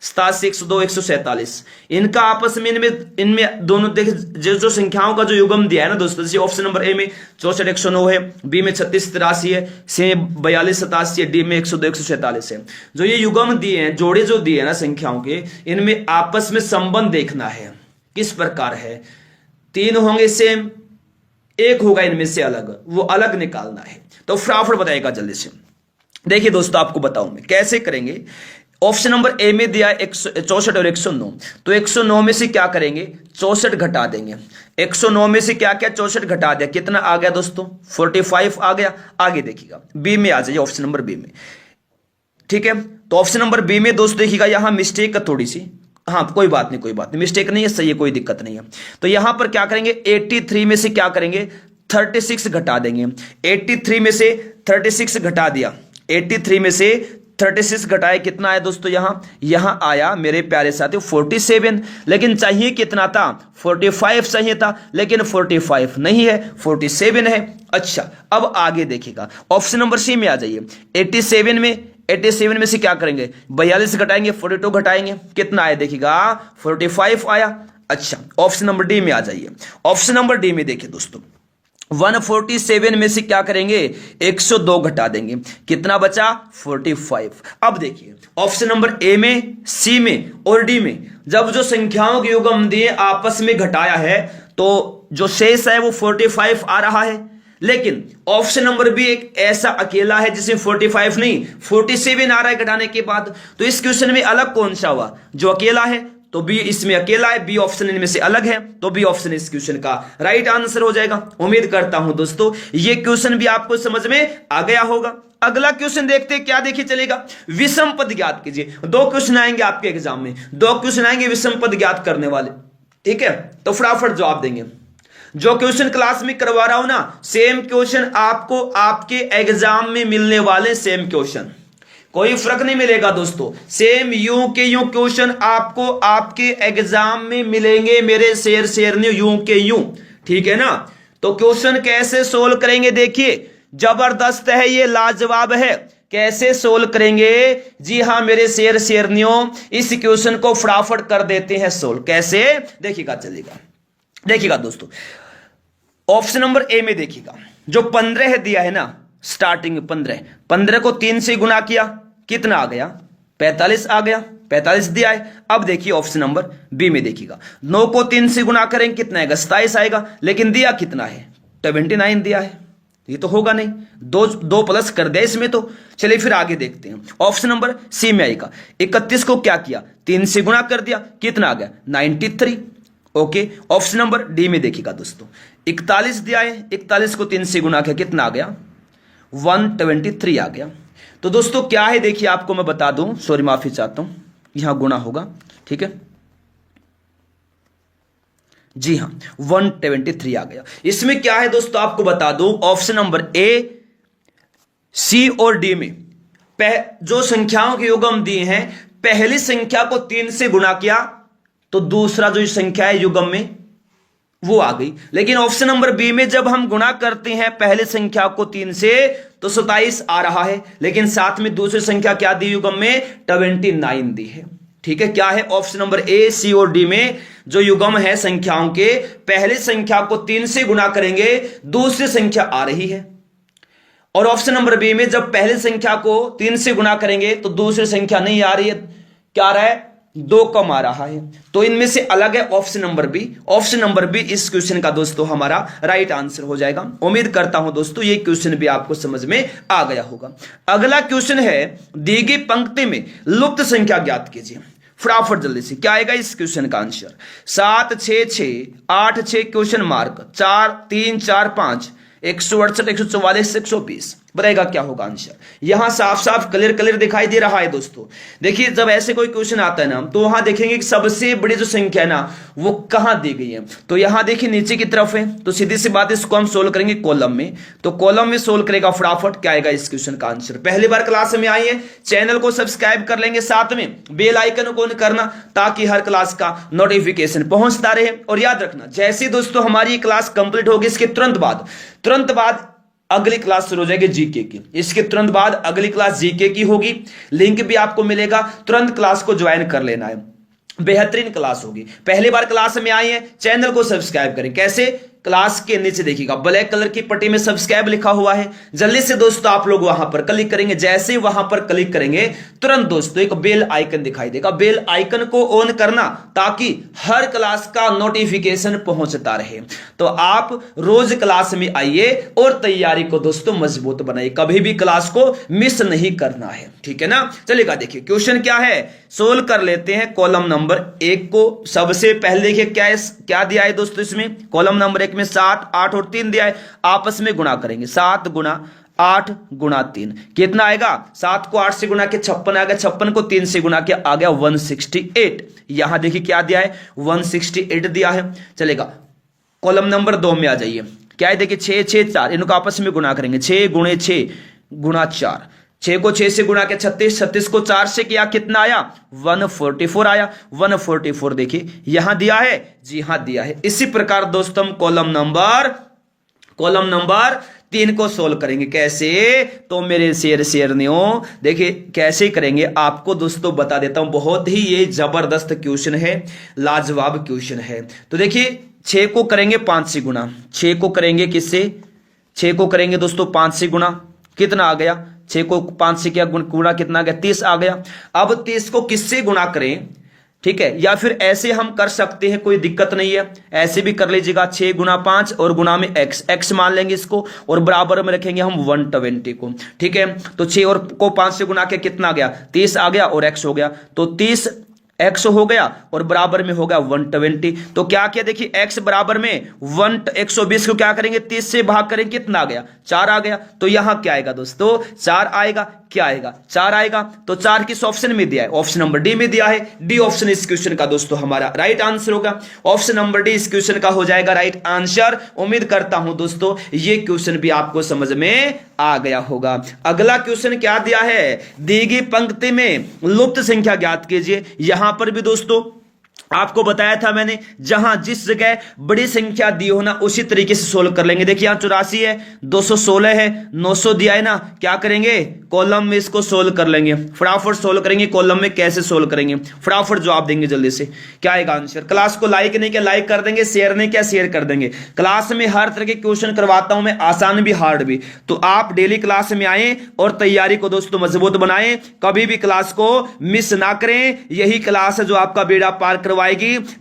S1: 87, 102, 147, इनका आपस में इनमें दोनों देख, जो संख्याओं का जो युग्म दिया है ना दोस्तों, जैसे ऑप्शन नंबर ए में 64, 109 है, बी में 36, 83 है, सी में 42, 87 है, डी में 102, 147 है। जो ये युग्म दिए हैं, जोड़े जो दिए हैं ना संख्याओं के, इनमें आपस में संबंध देखना है किस प्रकार है। 3 होंगे सेम, 1 होगा इनमें से अलग, वो अलग निकालना है। तो फटाफट बताइएगा जल्दी से। देखिए दोस्तों आपको बताऊं मैं कैसे करेंगे। ऑप्शन नंबर ए में दिया 64 और 109, तो 109 में से क्या करेंगे, 64 घटा देंगे। 109 में से क्या क्या 64 घटा दिया, कितना आ गया दोस्तों, 45 आ गया। आगे देखिएगा बी में आ जाइए, ऑप्शन नंबर बी में। ठीक है, तो ऑप्शन नंबर बी में दोस्तों देखिएगा यहां मिस्टेक है थोड़ी सी, हाँ कोई बात नहीं, कोई बात नहीं, मिस्टेक नहीं है, सही है, कोई दिक्कत नहीं है। तो यहां पर क्या करेंगे, 83 में से क्या करेंगे, 36 घटा देंगे। 83 में से 36 घटा दिया, 83 में से 36 घटाए, कितना आया दोस्तों, यहां आया मेरे प्यारे साथियों 47। लेकिन चाहिए कितना था, 45 चाहिए था, लेकिन 45 नहीं है, 47 है। अच्छा अब आगे देखिएगा, ऑप्शन नंबर सी में आ जाइए। 87 में से क्या करेंगे, 42 घटाएंगे, 42 घटाएंगे, कितना आया देखिएगा, 45 आया। अच्छा ऑप्शन नंबर डी में आ जाइए। ऑप्शन नंबर डी में देखिए दोस्तों, 147 में से क्या करेंगे, 102 घटा देंगे, कितना बचा, 45। अब देखिए ऑप्शन नंबर ए में, सी में और डी में जब जो संख्याओं के युग्म दिए आपस में घटाया है, तो जो शेष है वो 45 आ रहा है। लेकिन ऑप्शन नंबर बी एक ऐसा अकेला है जिसमें 45 नहीं 47 आ रहा है घटाने के बाद। तो इस क्वेश्चन में अलग कौन सा हुआ, जो अकेला है, तो बी इसमें अकेला है, बी ऑप्शन इनमें से अलग है, तो बी ऑप्शन इस क्वेश्चन का राइट आंसर हो जाएगा। उम्मीद करता हूं दोस्तों ये क्वेश्चन भी आपको समझ में आ गया होगा। अगला क्वेश्चन देखते हैं क्या, देखिए चलेगा, विषम पद ज्ञात कीजिए। 2 क्वेश्चन आएंगे आपके एग्जाम में, 2 क्वेश्चन आएंगे विषम पद ज्ञात करने वाले। ठीक है, तो फटाफट जवाब देंगे। जो क्वेश्चन क्लास में करवा रहा हूं ना, सेम क्वेश्चन आपको आपके एग्जाम में मिलने वाले, सेम क्वेश्चन, कोई फर्क नहीं मिलेगा दोस्तों, सेम यूं के यूं क्वेश्चन आपको आपके एग्जाम में मिलेंगे मेरे शेरनियों, यूं के यूं। ठीक है ना, तो क्वेश्चन कैसे सोल्व करेंगे, देखिए जबरदस्त है, ये लाजवाब है। कैसे सोल्व करेंगे, जी हां मेरे शेरनियों, इस क्वेश्चन को फटाफट कर देते हैं सोल्व। कैसे देखिएगा, चलेगा देखिएगा दोस्तों, ऑप्शन नंबर ए में देखिएगा, जो 15 दिया है ना, स्टार्टिंग 15 को 3 से गुना किया, कितना आ गया, 45 आ गया, 45 दिया है। अब देखिए ऑप्शन नंबर बी में देखिएगा, 9 को 3 से गुना करेंगे कितना आएगा, 27 आएगा, लेकिन दिया कितना है, 79 दिया है, ये तो होगा नहीं, दो प्लस कर दिया इसमें। तो चलिए फिर आगे देखते हैं, ऑप्शन नंबर सी में आएगा, 31 को क्या किया, 3 से गुना कर दिया, कितना आ गया, 93। ओके, ऑप्शन नंबर डी में देखिएगा दोस्तों, 41 दिया है, 41 को 3 से गुना किया, कितना आ गया, 123 आ गया। तो दोस्तों क्या है, देखिए आपको मैं बता दूं, सॉरी माफी चाहता हूं, यहां गुना होगा। ठीक है, जी हां 123 आ गया। इसमें क्या है दोस्तों, आपको बता दूं, ऑप्शन नंबर ए, सी और डी में जो संख्याओं के युग्म दिए हैं, पहली संख्या को 3 से गुणा किया तो दूसरा जो संख्या है युग्म में वो आ गई। लेकिन ऑप्शन नंबर बी में जब हम गुणा करते हैं पहले संख्या को 3 से, तो 27 आ रहा है, लेकिन साथ में दूसरी संख्या क्या दी युग्म में, 29 दी है। ठीक है, क्या है, ऑप्शन नंबर ए, सी और डी में जो युग्म है संख्याओं के, पहले संख्या को 3 से गुणा करेंगे, दूसरी संख्या आ रही है। और ऑप्शन नंबर बी में जब पहले संख्या को 3 से गुणा करेंगे तो दूसरी संख्या नहीं आ रही है, क्या आ रहा है, 2 कम आ रहा है, तो इनमें से अलग है option number B. Option number B इस क्वेश्चन का दोस्तों हमारा राइट आंसर हो जाएगा। उम्मीद करता हूं दोस्तों ये क्वेश्चन भी आपको समझ में आ गया होगा। अगला क्वेश्चन है, दी गई पंक्ति में लुप्त संख्या ज्ञात कीजिए। फटाफट जल्दी से, क्या आएगा इस क्वेश्चन का आंसर? 7 6 6 8 6 क्वेश्चन मार्क 4 3 4 5 168 144 120 बताएगा क्या होगा आंसर? यहां साफ साफ क्लियर दिखाई दे रहा है दोस्तों। देखिए जब ऐसे कोई क्वेश्चन आता है ना, तो वहां देखेंगे कि सबसे बड़ी जो संख्या है ना वो कहां दी गई है। तो यहां देखिए नीचे की तरफ है, तो सीधी सी बात इसको हम सोल्व करेंगे कॉलम में। तो कॉलम में सोल्व करेगा फटाफट, क्या आएगा इस क्वेश्चन का आंसर? पहली बार क्लास में आई है, चैनल को सब्सक्राइब कर लेंगे, साथ में बेल आइकन को ऑन करना ताकि हर क्लास का नोटिफिकेशन पहुंचता रहे। और याद रखना, जैसे दोस्तों हमारी क्लास कंप्लीट होगी इसके तुरंत बाद अगली क्लास शुरू हो जाएगी जीके की। इसके तुरंत बाद अगली क्लास जीके की होगी, लिंक भी आपको मिलेगा, तुरंत क्लास को ज्वाइन कर लेना है। बेहतरीन क्लास होगी। पहली बार क्लास में आई है, चैनल को सब्सक्राइब करें। कैसे? क्लास के नीचे देखिएगा ब्लैक कलर की पट्टी में सब्सक्राइब लिखा हुआ है, जल्दी से दोस्तों आप लोग वहां पर क्लिक करेंगे। जैसे ही वहां पर क्लिक करेंगे तुरंत दोस्तों एक बेल आइकन दिखाई देगा, बेल आइकन को ऑन करना ताकि हर क्लास का नोटिफिकेशन पहुंचता रहे। तो आप रोज क्लास में आइए और तैयारी को दोस्तों मजबूत बनाइए, कभी भी क्लास को मिस नहीं करना है, ठीक है ना? चलेगा, देखिए क्वेश्चन क्या है, सोल्व कर लेते हैं। कॉलम नंबर 1 को सबसे पहले देखिए क्या दिया है दोस्तों। इसमें कॉलम नंबर 1 में 7 8 और 3 दिया है, आपस में गुणा करेंगे। 7 गुणा 8 गुणा 3 कितना आएगा? 7 को 8 से गुणा के 56 आ गया, 56 को 3 से गुणा के आ गया 168। यहां देखिए क्या दिया है, 168 दिया है। चलेगा, कॉलम नंबर 2 में आ जाइए, क्या है देखिए 6 6 4, इनको आपस में गुणा करेंगे। 6 गुणे 6 गुणा 4, 6 को 6 से गुणा के 36, 36 को 4 से किया, कितना आया? 144 आया। 144 देखिए यहां दिया है, जी हां दिया है। इसी प्रकार दोस्तों हम कॉलम नंबर 3 को सोल्व करेंगे। कैसे? तो मेरे शेरनियों देखिए कैसे करेंगे आपको दोस्तों बता देता हूं। बहुत ही ये जबरदस्त क्वेश्चन है, लाजवाब क्वेश्चन है। तो देखिए 6 को करेंगे 5 से गुणा, 6 को करेंगे किससे? 6 को करेंगे दोस्तों 5 से गुणा, कितना आ गया? 6 को 5 से क्या गुणा कितना आ गया? 30 आ गया। अब 30 को किससे गुणा करें, ठीक है? या फिर ऐसे हम कर सकते हैं, कोई दिक्कत नहीं है, ऐसे भी कर लीजिएगा। 6 गुणा 5 और गुणा में x मान लेंगे इसको, और बराबर में रखेंगे हम 120 को, ठीक है? तो 6 और को 5 से गुणा के कितना आ गया? 30 आ गया और x हो गया, तो 30 x हो गया और बराबर में हो गया 120। तो क्या किया देखिए, x बराबर में 120 को क्या करेंगे? 30 से भाग करेंगे, कितना आ गया? 4 आ गया। तो यहां क्या आएगा दोस्तों? 4 आएगा। क्या आएगा? 4 आएगा। तो 4 किस ऑप्शन में दिया है? ऑप्शन नंबर डी में दिया है। डी ऑप्शन इस क्वेश्चन का दोस्तों हमारा राइट आंसर होगा। ऑप्शन नंबर डी इस क्वेश्चन का हो जाएगा राइट आंसर। उम्मीद करता हूं दोस्तों ये क्वेश्चन भी आपको समझ में आ गया होगा। अगला क्वेश्चन क्या दिया है? दी गई पंक्ति में लुप्त संख्या ज्ञात कीजिए। यहां पर भी दोस्तों आपको बताया था मैंने, जहां जिस जगह बड़ी संख्या दी हो ना उसी तरीके से सोल्व कर लेंगे। देखिए यहां 84 है, 216 है, 900 दिया है ना, क्या करेंगे? कॉलम में इसको सोल्व कर लेंगे। फटाफट सोल्व करेंगे। कॉलम में कैसे सोल्व करेंगे? फटाफट जवाब देंगे जल्दी से। क्या आएगा आंसर? क्लास को लाइक नहीं किया लाइक कर देंगे, शेयर नहीं किया शेयर कर देंगे। क्लास में हर तरह के क्वेश्चन करवाता हूं मैं, आसान भी हार्ड भी। तो आप डेली क्लास में आए और तैयारी को दोस्तों मजबूत बनाएं, कभी भी क्लास को मिस ना करें। यही क्लास है जो आपका बेड़ा पार करवाएगी।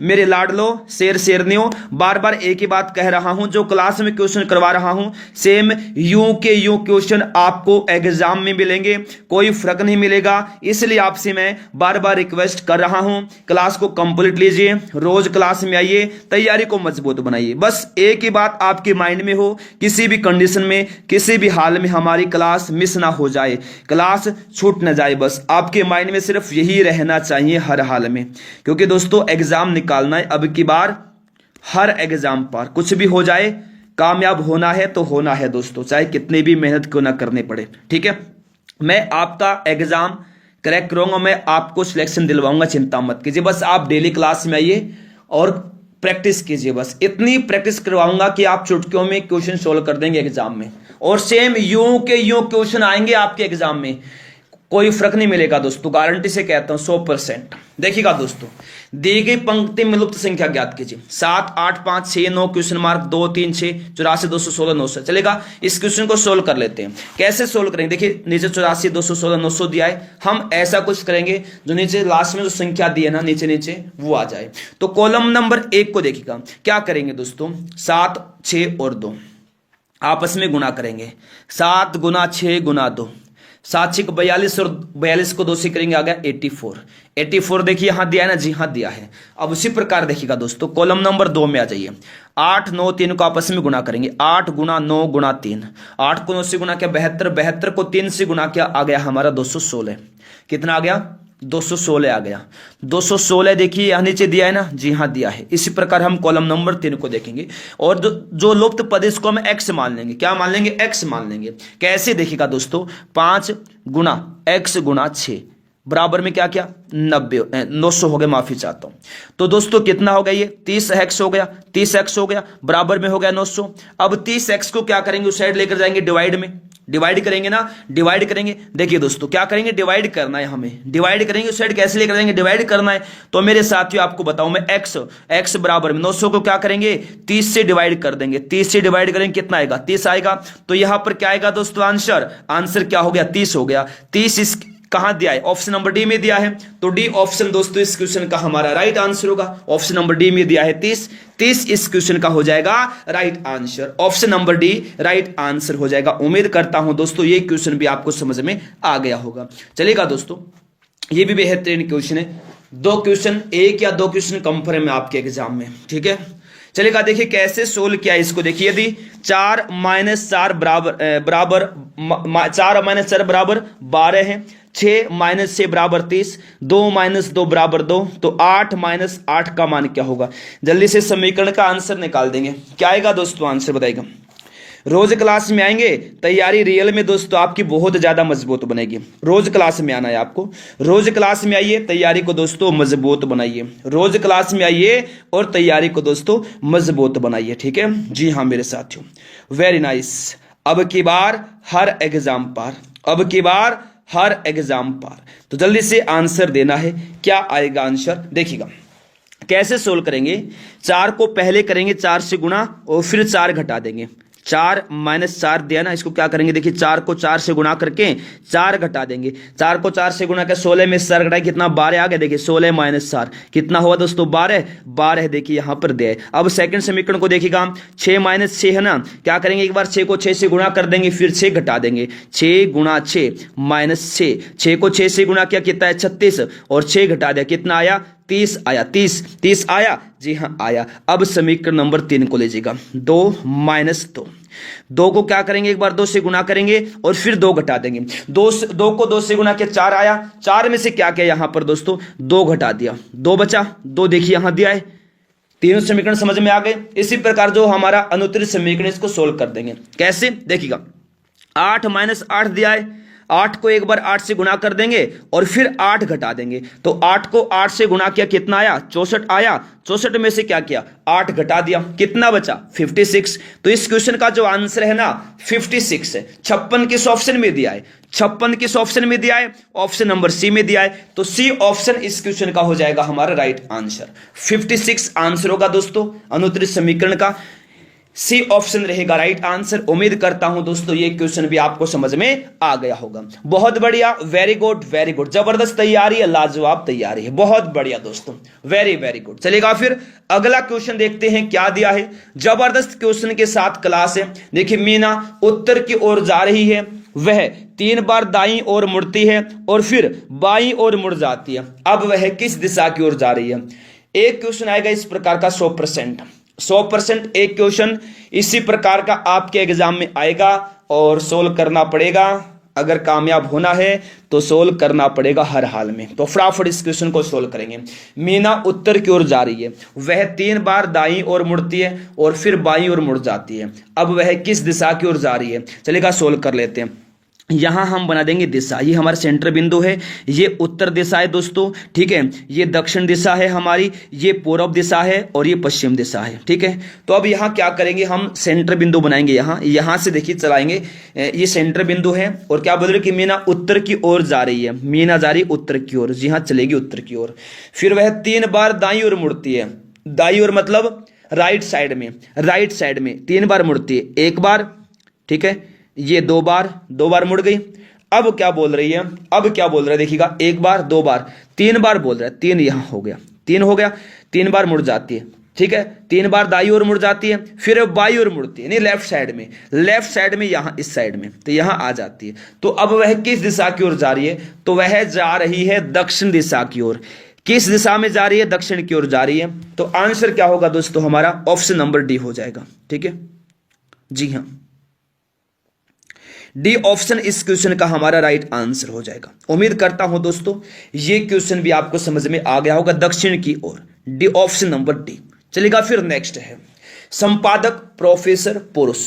S1: मेरे लाडलो शेरनियों, बार बार एक ही बात कह रहा हूं, जो क्लास में क्वेश्चन करवा रहा हूं सेम यूं के यूं क्वेश्चन आपको एग्जाम में मिलेंगे, कोई फर्क नहीं मिलेगा। इसलिए आपसे मैं बार बार रिक्वेस्ट कर रहा हूं, क्लास को कंप्लीट लीजिए, रोज क्लास में आइए, तैयारी को मजबूत बनाइए। बस एक ही बात आपके माइंड में हो, किसी भी कंडीशन में किसी भी हाल में हमारी क्लास मिस ना हो जाए, क्लास छूट ना जाए। बस आपके माइंड में सिर्फ यही रहना चाहिए हर हाल में, क्योंकि दोस्तों एग्जाम निकालना है अब की बार। हर एग्जाम पर कुछ भी हो जाए, कामयाब होना है तो होना है दोस्तों, चाहे कितनी भी मेहनत क्यों ना करनी पड़े, ठीक है? मैं आपका एग्जाम क्रैक करूंगा, मैं आपको सिलेक्शन दिलवाऊंगा, चिंता मत कीजिए। बस आप डेली क्लास में आइए और प्रैक्टिस कीजिए। बस इतनी प्रैक्टिस करवाऊंगा कि आप चुटकियों में क्वेश्चन सोल्व कर देंगे एग्जाम में, और सेम यूं के यूं क्वेश्चन आएंगे आपके एग्जाम में। कोई फर्क नहीं मिलेगा दोस्तों, गारंटी से कहता हूं 100%। देखिएगा दोस्तों, दी गई पंक्ति में लुप्त संख्या ज्ञात कीजिए। 7 8 5 6 9 क्वेश्चन मार्क 2 3 6 84 216 900। चलेगा, इस क्वेश्चन को सोल्व कर लेते हैं। कैसे सोल्व करेंगे, देखिए नीचे 84 216 900 दिया है, हम ऐसा कुछ करेंगे जो नीचे लास्ट में जो संख्या दी है ना नीचे नीचे वो आ जाए। तो कॉलम नंबर 1 को देखिएगा, क्या करेंगे दोस्तों, 7 6 और 2 आपस में गुणा करेंगे। 7 गुना 6 गुना 2, 7 6 42 और 42 को 2 से करेंगे, आ गया 84। 84 देखिए यहां दिया है ना, जी हाँ दिया है। अब उसी प्रकार देखिएगा दोस्तों, कॉलम नंबर 2 में आ जाइए। 8 9 3 को आपस में गुणा करेंगे। 8 गुना 9 गुना 3, 8 को 9 से गुणा किया 72, 72 को 3 से गुणा किया, आ गया हमारा 216। कितना आ गया, 216 आ गया। 216 देखिए यहां नीचे दिया है ना, जी हाँ दिया है। इसी प्रकार हम कॉलम नंबर 3 को देखेंगे और जो लुप्त पद इसको हम x मान लेंगे। क्या मान लेंगे, x मान लेंगे। कैसे देखिएगा दोस्तों, 5 गुना x गुना 6 बराबर में क्या क्या 900 हो गया, माफी चाहता हूं। तो दोस्तों कितना हो गया, ये 30x हो गया, 30x हो गया, बराबर में हो गया 900। अब 30x को क्या करेंगे, उस साइड लेकर जाएंगे डिवाइड में, डिवाइड करेंगे ना, डिवाइड करेंगे। देखिए दोस्तों क्या करेंगे, डिवाइड करना है हमें, डिवाइड करेंगे। उस साइड कैसे लेकर जाएंगे, डिवाइड करना है। तो मेरे साथियों आपको बताऊं मैं, x बराबर में 900 को क्या करेंगे, 30 से डिवाइड कर देंगे। 30 से डिवाइड करेंगे, कितना आएगा, 30 आएगा। तो यहां पर क्या आएगा दोस्तों, आंसर क्या हो गया, 30 हो गया। 30 इस कहां दिया है, ऑप्शन नंबर डी में दिया है। तो डी ऑप्शन दोस्तों इस क्वेश्चन का हमारा राइट आंसर होगा। ऑप्शन नंबर डी में दिया है 30, 30 इस क्वेश्चन का हो जाएगा right answer. Option number D right answer हो जाएगा। उम्मीद करता हूं दोस्तों ये क्वेश्चन भी आपको समझ में आ गया होगा। चलेगा दोस्तों, ये भी बेहतरीन क्वेश्चन है। 2 क्वेश्चन, 1 या 2 क्वेश्चन कंफर्म है आपके एग्जाम में, ठीक है। चलेगा, देखिए कैसे सोल्व किया इसको। देखिए यदि 4 - 4 बराबर 4 - 4 बराबर 12 है, 6 - 6 बराबर 30, 2 - 2 बराबर 2, तो 8 - 8 का मान क्या होगा। जल्दी से समीकरण का आंसर निकाल देंगे। क्या आएगा दोस्तों, आंसर बताइएगा। रोज क्लास में आएंगे, तैयारी रियल में दोस्तों आपकी बहुत ज्यादा मजबूत बनेगी। रोज क्लास में आना है आपको, रोज क्लास में आइए, तैयारी को दोस्तों मजबूत बनाइए। रोज क्लास में आइए और तैयारी को दोस्तों मजबूत बनाइए, ठीक है जी हाँ मेरे साथियों, वेरी नाइस। अब की बार हर एग्जाम पार, अब की बार हर एग्जाम पार। तो जल्दी से आंसर देना है, क्या आएगा आंसर, देखिएगा कैसे सोल्व करेंगे। 4 को पहले करेंगे 4 से गुणा और फिर 4 घटा देंगे। 4 - 4 दिया ना, इसको क्या करेंगे, देखिए 4 को 4 से गुणा करके 4 घटा देंगे। 4 को 4 से गुणा कर 16 में 4 घटाए, कितना 12 आ गया। देखिए 16 - 4 कितना हुआ दोस्तों, 12 देखिए यहां पर दिया है। अब सेकंड समीकरण को देखिएगा, 6 - 6 है ना, क्या करेंगे, एक बार 6 को 6 से गुणा कर देंगे, फिर 6 घटा देंगे। 6 गुणा 6 - 6, 6 को 6 से गुणा किया, कितना है 36, और 6 घटा दिया, कितना आया 30 आया। 30 आया, जी हाँ आया। अब समीकरण नंबर 3 को लीजिएगा, 2 - 2, 2 को क्या करेंगे, एक बार 2 से गुणा करेंगे और फिर 2 घटा देंगे। 2 को 2 से गुणा किया, 4 आया। 4 में से क्या किया यहां पर दोस्तों, 2 घटा दिया, 2 बचा। 2 देखिए यहां दिया है। तीनों समीकरण समझ में आ गए। इसी प्रकार जो हमारा अनुत्तरित समीकरण, इसको सोल्व कर देंगे। कैसे, देखिएगा 8 - 8 दिया है, 8 को एक बार 8 से गुणा कर देंगे और फिर 8 घटा देंगे। तो 8 को 8 से गुणा किया, कितना आया 64 आया। 64 में से क्या किया, 8 घटा दिया, कितना बचा 56। तो इस क्वेश्चन का जो आंसर है ना 56 है। 56 किस ऑप्शन में दिया है, 56 किस ऑप्शन में दिया है, ऑप्शन नंबर सी में दिया है। तो सी ऑप्शन इस क्वेश्चन का हो जाएगा हमारा राइट आंसर। 56 आंसर होगा दोस्तों अनुत्तरित समीकरण का, सी ऑप्शन रहेगा राइट आंसर। उम्मीद करता हूं दोस्तों ये क्वेश्चन भी आपको समझ में आ गया होगा। बहुत बढ़िया, वेरी गुड वेरी गुड, जबरदस्त तैयारी है, लाजवाब तैयारी है, बहुत बढ़िया दोस्तों, वेरी वेरी गुड। चलेगा फिर अगला क्वेश्चन देखते हैं क्या दिया है। जबरदस्त क्वेश्चन के साथ क्लास है। देखिए मीना उत्तर की ओर जा रही है, वह 3 बार दाईं ओर मुड़ती है और फिर बाईं ओर मुड़ जाती है। अब वह किस दिशा की ओर जा रही है। एक क्वेश्चन आएगा इस प्रकार का 100% एक क्वेश्चन इसी प्रकार का आपके एग्जाम में आएगा और सोल्व करना पड़ेगा। अगर कामयाब होना है तो सोल्व करना पड़ेगा हर हाल में। तो फटाफट इस क्वेश्चन को सोल्व करेंगे। मीना उत्तर की ओर जा रही है, वह 3 बार दाईं ओर मुड़ती है और फिर बाईं ओर मुड़ जाती है। अब वह किस दिशा की ओर जा रही है। चलेगा सोल्व कर लेते हैं। यहां हम बना देंगे दिशा, ये हमारा सेंटर बिंदु है, ये उत्तर दिशा है दोस्तों, ठीक है, ये दक्षिण दिशा है हमारी, ये पूर्व दिशा है और ये पश्चिम दिशा है, ठीक है। तो अब यहां क्या करेंगे, हम सेंटर बिंदु बनाएंगे, यहां से देखिए चलाएंगे, ये सेंटर बिंदु है और क्या बोल रहे कि मीना उत्तर की ओर जा रही है, मीना जा रही उत्तर की ओर, जी हाँ चलेगी उत्तर की ओर। फिर वह 3 बार दाईं ओर मुड़ती है, दाईं ओर मतलब राइट साइड में, राइट साइड में 3 बार मुड़ती है, 1 बार, ठीक है, ये 2 बार मुड़ गई। अब क्या बोल रही है, अब क्या बोल रहा है देखिएगा, 1 बार 2 बार 3 बार बोल रहा है, 3 यहां हो गया, 3 हो गया, 3 बार मुड़ जाती है, ठीक है, 3 बार दाईं ओर मुड़ जाती है, फिर बाईं ओर मुड़ती है, नहीं लेफ्ट साइड में यहां इस साइड में, तो यहां आ जाती है। तो अब वह किस दिशा की ओर जा रही है, तो वह जा रही है दक्षिण दिशा की ओर। किस दिशा में जा रही है, दक्षिण की ओर जा रही है। तो आंसर क्या होगा दोस्तों, हमारा ऑप्शन नंबर डी हो जाएगा, ठीक है, जी हां, डी ऑप्शन इस क्वेश्चन का हमारा राइट आंसर हो जाएगा। उम्मीद करता हूं दोस्तों ये क्वेश्चन भी आपको समझ में आ गया होगा, दक्षिण की ओर, डी ऑप्शन नंबर डी। चलेगा, फिर नेक्स्ट है संपादक प्रोफेसर पुरुष।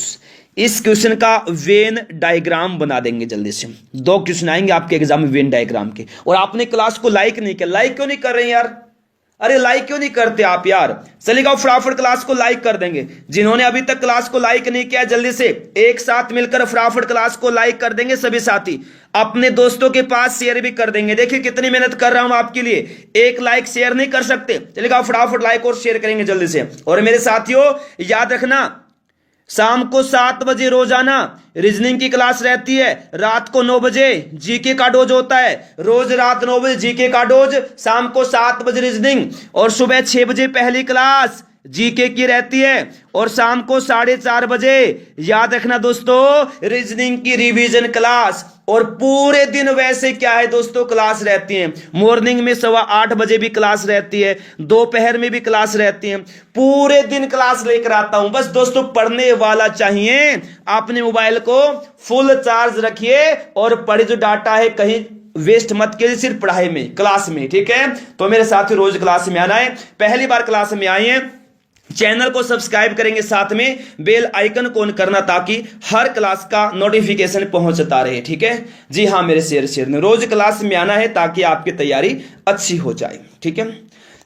S1: इस क्वेश्चन का वेन डायग्राम बना देंगे जल्दी से, 2 क्वेश्चन आएंगे आपके एग्जाम में वेन डायग्राम के। और आपने क्लास को लाइक नहीं किया, लाइक क्यों नहीं कर रहे हैं यार, अरे लाइक क्यों नहीं करते आप यार, चलेगा फटाफट क्लास को लाइक कर देंगे। जिन्होंने अभी तक क्लास को लाइक नहीं किया जल्दी से एक साथ मिलकर फटाफट क्लास को लाइक कर देंगे सभी साथी, अपने दोस्तों के पास शेयर भी कर देंगे। देखिए कितनी मेहनत कर रहा हूं आपके लिए, एक लाइक शेयर नहीं कर सकते, चलेगा फटाफट लाइक और शेयर करेंगे जल्दी से। और मेरे साथियों याद रखना, शाम को 7 बजे रोजाना रीजनिंग की क्लास रहती है, रात को 9 बजे जीके का डोज होता है, रोज रात 9 बजे जीके का डोज, शाम को 7 बजे रीजनिंग और सुबह 6 बजे पहली क्लास जीके की रहती है और शाम को 4:30 बजे याद रखना दोस्तों रीजनिंग की रिवीजन क्लास। और पूरे दिन वैसे क्या है दोस्तों क्लास रहती है, मॉर्निंग में 8:15 बजे भी क्लास रहती है, दोपहर में भी क्लास रहती है, पूरे दिन क्लास लेकर आता हूं। बस दोस्तों पढ़ने वाला चाहिए, आपने मोबाइल को फुल चार्ज रखिए और पढ़े जो डाटा है कहीं वेस्ट मत कीजिए, सिर्फ पढ़ाई में क्लास में, ठीक है। तो मेरे साथ रोज क्लास में आना है, पहली बार क्लास में आए हैं चैनल को सब्सक्राइब करेंगे, साथ में बेल आइकन को ऑन करना ताकि हर क्लास का नोटिफिकेशन पहुंचता रहे, ठीक है। जी हां मेरे शेयर ने रोज क्लास में आना है ताकि आपकी तैयारी अच्छी हो जाए, ठीक है।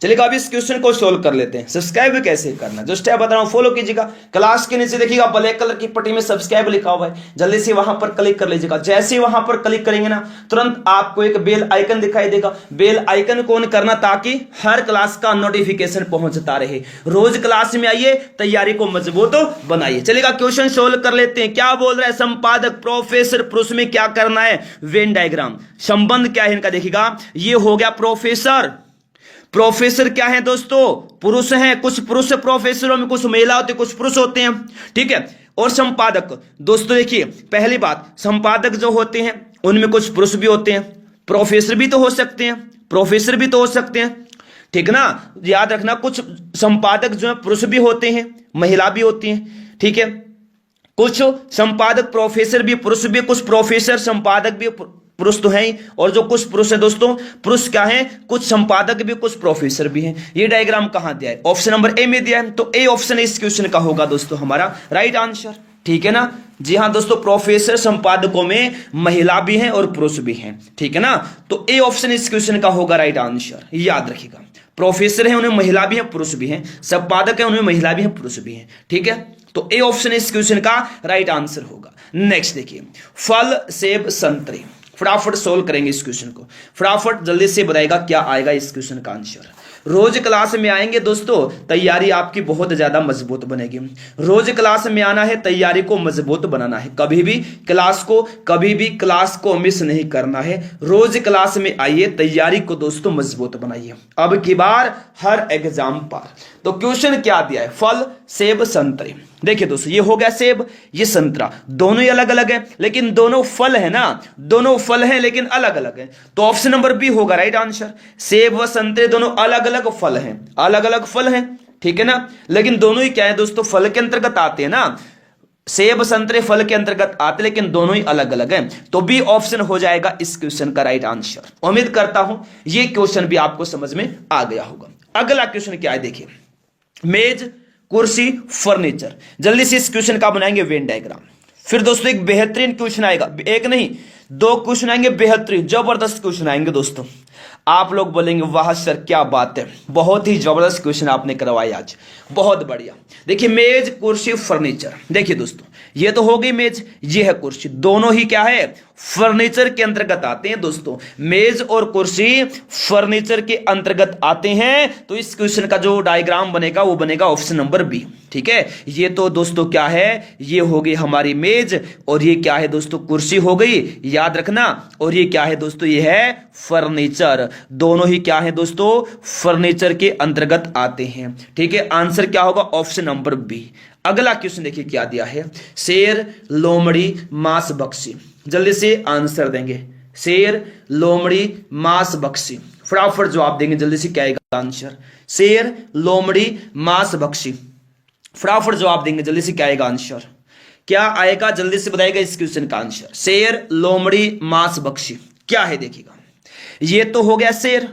S1: चलिए अब इस क्वेश्चन को सोल्व कर लेते हैं। सब्सक्राइब कैसे करना, जो स्टेप बता रहा हूं फॉलो कीजिएगा। क्लास के नीचे देखिएगा ब्लैक कलर की पट्टी में सब्सक्राइब लिखा हुआ है, जल्दी से वहां पर क्लिक कर लीजिएगा। जैसे वहां पर क्लिक करेंगे ना तुरंत आपको एक बेल आइकन दिखाई देगा, बेल आइकन को ऑन करना ताकि हर क्लास का नोटिफिकेशन पहुंचता रहे। रोज क्लास में आइए, तैयारी को मजबूत बनाइए। चलेगा क्वेश्चन सोल्व कर लेते हैं। क्या बोल रहा है संपादक प्रोफेसर पुरुष में क्या करना है, वेन डायग्राम। संबंध क्या है इनका देखिएगा, ये हो गया प्रोफेसर, प्रोफेसर क्या है दोस्तों पुरुष हैं, कुछ पुरुष प्रोफेसरों में कुछ महिला होती है कुछ पुरुष होते हैं, ठीक है। और संपादक दोस्तों देखिए पहली बात, संपादक जो होते हैं उनमें कुछ पुरुष भी होते हैं, प्रोफेसर भी तो हो सकते हैं, प्रोफेसर भी तो हो सकते हैं, ठीक ना। याद रखना कुछ संपादक जो है पुरुष भी होते हैं महिला भी होती हैं, ठीक है। कुछ संपादक प्रोफेसर भी पुरुष भी, कुछ प्रोफेसर संपादक भी पुरुष तो हैं, और जो कुछ पुरुष है दोस्तों पुरुष क्या है, कुछ संपादक भी कुछ प्रोफेसर भी हैं। ये डायग्राम कहां दिया है, ऑप्शन नंबर ए में दिया है, तो ए ऑप्शन इस क्वेश्चन का होगा दोस्तों हमारा राइट आंसर, ठीक है ना। जी हां दोस्तों प्रोफेसर संपादकों में महिला भी हैं और पुरुष भी हैं, ठीक है ना। तो ए ऑप्शन इस क्वेश्चन का होगा राइट आंसर, याद रखिएगा। प्रोफेसर है उनमें महिला भी है पुरुष भी हैं, संपादक है उनमें महिला भी है पुरुष भी हैं, ठीक है। तो ए ऑप्शन इस क्वेश्चन का राइट आंसर होगा। नेक्स्ट देखिए फल सेब संतरे, फटाफट सोल्व करेंगे इस क्वेश्चन को, फटाफट जल्दी से बताएगा क्या आएगा इस क्वेश्चन का आंसर। रोज क्लास में आएंगे दोस्तों तैयारी आपकी बहुत ज्यादा मजबूत बनेगी। रोज क्लास में आना है, तैयारी को मजबूत बनाना है, कभी भी क्लास को मिस नहीं करना है। रोज क्लास में आइए, तैयारी को दोस्तों मजबूत बनाइए। अब की बार हर एग्जाम पर तो क्वेश्चन क्या दिया है, फल सेब संतरे। देखिए दोस्तों ये हो गया सेब, ये संतरा, दोनों ही अलग अलग है लेकिन दोनों फल है ना, दोनों फल हैं लेकिन अलग अलग है। तो ऑप्शन नंबर बी होगा राइट आंसर। सेब व संतरे दोनों अलग अलग फल हैं, अलग अलग फल हैं, ठीक है ना। लेकिन दोनों ही क्या है दोस्तों, फल के अंतर्गत आते हैं ना, सेब संतरे फल के अंतर्गत आते लेकिन दोनों ही अलग अलग हैं। तो बी ऑप्शन हो जाएगा इस क्वेश्चन का राइट आंसर। उम्मीद करता हूं ये क्वेश्चन भी आपको समझ में आ गया होगा। अगला क्वेश्चन क्या है देखिए, मेज कुर्सी फर्नीचर। जल्दी से इस क्वेश्चन का बनाएंगे वेन डायग्राम। फिर दोस्तों एक बेहतरीन क्वेश्चन आएगा, एक नहीं 2 क्वेश्चन आएंगे, बेहतरीन जबरदस्त क्वेश्चन आएंगे दोस्तों। आप लोग बोलेंगे वाह सर क्या बात है, बहुत ही जबरदस्त क्वेश्चन आपने करवाए आज, बहुत बढ़िया। देखिए मेज कुर्सी फर्नीचर, देखिए दोस्तों ये तो हो गई मेज, ये है कुर्सी, दोनों ही क्या है फर्नीचर के अंतर्गत आते हैं दोस्तों। मेज और कुर्सी फर्नीचर के अंतर्गत आते हैं, तो इस क्वेश्चन का जो डायग्राम बनेगा वो बनेगा ऑप्शन नंबर बी। ठीक है, ये तो दोस्तों क्या है, ये हो गई हमारी मेज और ये क्या है दोस्तों कुर्सी हो गई, याद रखना। और ये क्या है दोस्तों, ये है फर्नीचर, दोनों ही क्या है दोस्तों फर्नीचर के अंतर्गत आते हैं। ठीक है, आंसर क्या होगा ऑप्शन नंबर बी। अगला क्वेश्चन देखिए क्या दिया है, शेर लोमड़ी मांस बख्शी, जल्दी से आंसर देंगे। शेर लोमड़ी मांस बख्शी, फटाफट जवाब देंगे जल्दी से, क्या आएगा आंसर, शेर लोमड़ी मांस बख्शी, फटाफट जवाब देंगे जल्दी से, क्या आएगा आंसर, क्या आएगा जल्दी से बताएगा इस क्वेश्चन का आंसर। शेर लोमड़ी मांस बख्शी क्या है देखिएगा, ये तो हो गया शेर,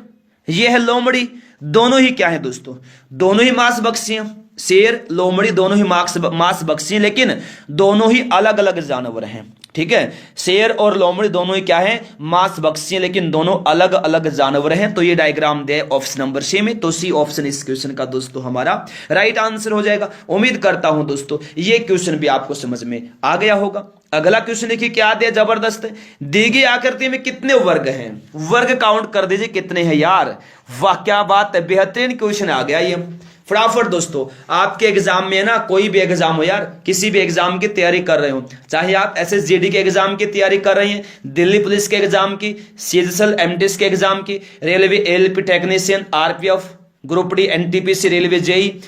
S1: ये है लोमड़ी, दोनों ही क्या है दोस्तों, दोनों ही मांस बख्शी हैं। शेर लोमड़ी दोनों ही मांस बख्शी हैं, लेकिन दोनों ही अलग अलग जानवर हैं। ठीक है, शेर और लोमड़ी दोनों ही क्या है मांस बख्शी हैं, लेकिन दोनों अलग अलग जानवर हैं। तो ये डायग्राम दे ऑप्शन नंबर सी में, तो सी ऑप्शन इस क्वेश्चन का दोस्तों हमारा राइट आंसर हो जाएगा। उम्मीद करता हूं दोस्तों ये क्वेश्चन भी आपको समझ में आ गया होगा। अगला क्वेश्चन देखिए क्या दिया, जबरदस्त है, दी गई आकृति में कितने वर्ग हैं, वर्ग काउंट कर दीजिए कितने हैं यार, वाह क्या बात है, बेहतरीन क्वेश्चन आ गया ये। फटाफट दोस्तों आपके एग्जाम में ना, कोई भी एग्जाम हो यार, किसी भी एग्जाम की तैयारी कर रहे हो, चाहे आप एसएसजीडी के एग्जाम की तैयारी कर रहे हैं, दिल्ली पुलिस के एग्जाम की, सीजीएल एमटीएस के एग्जाम की, railway LP technician, RPF, group D, NTPC, railway JE,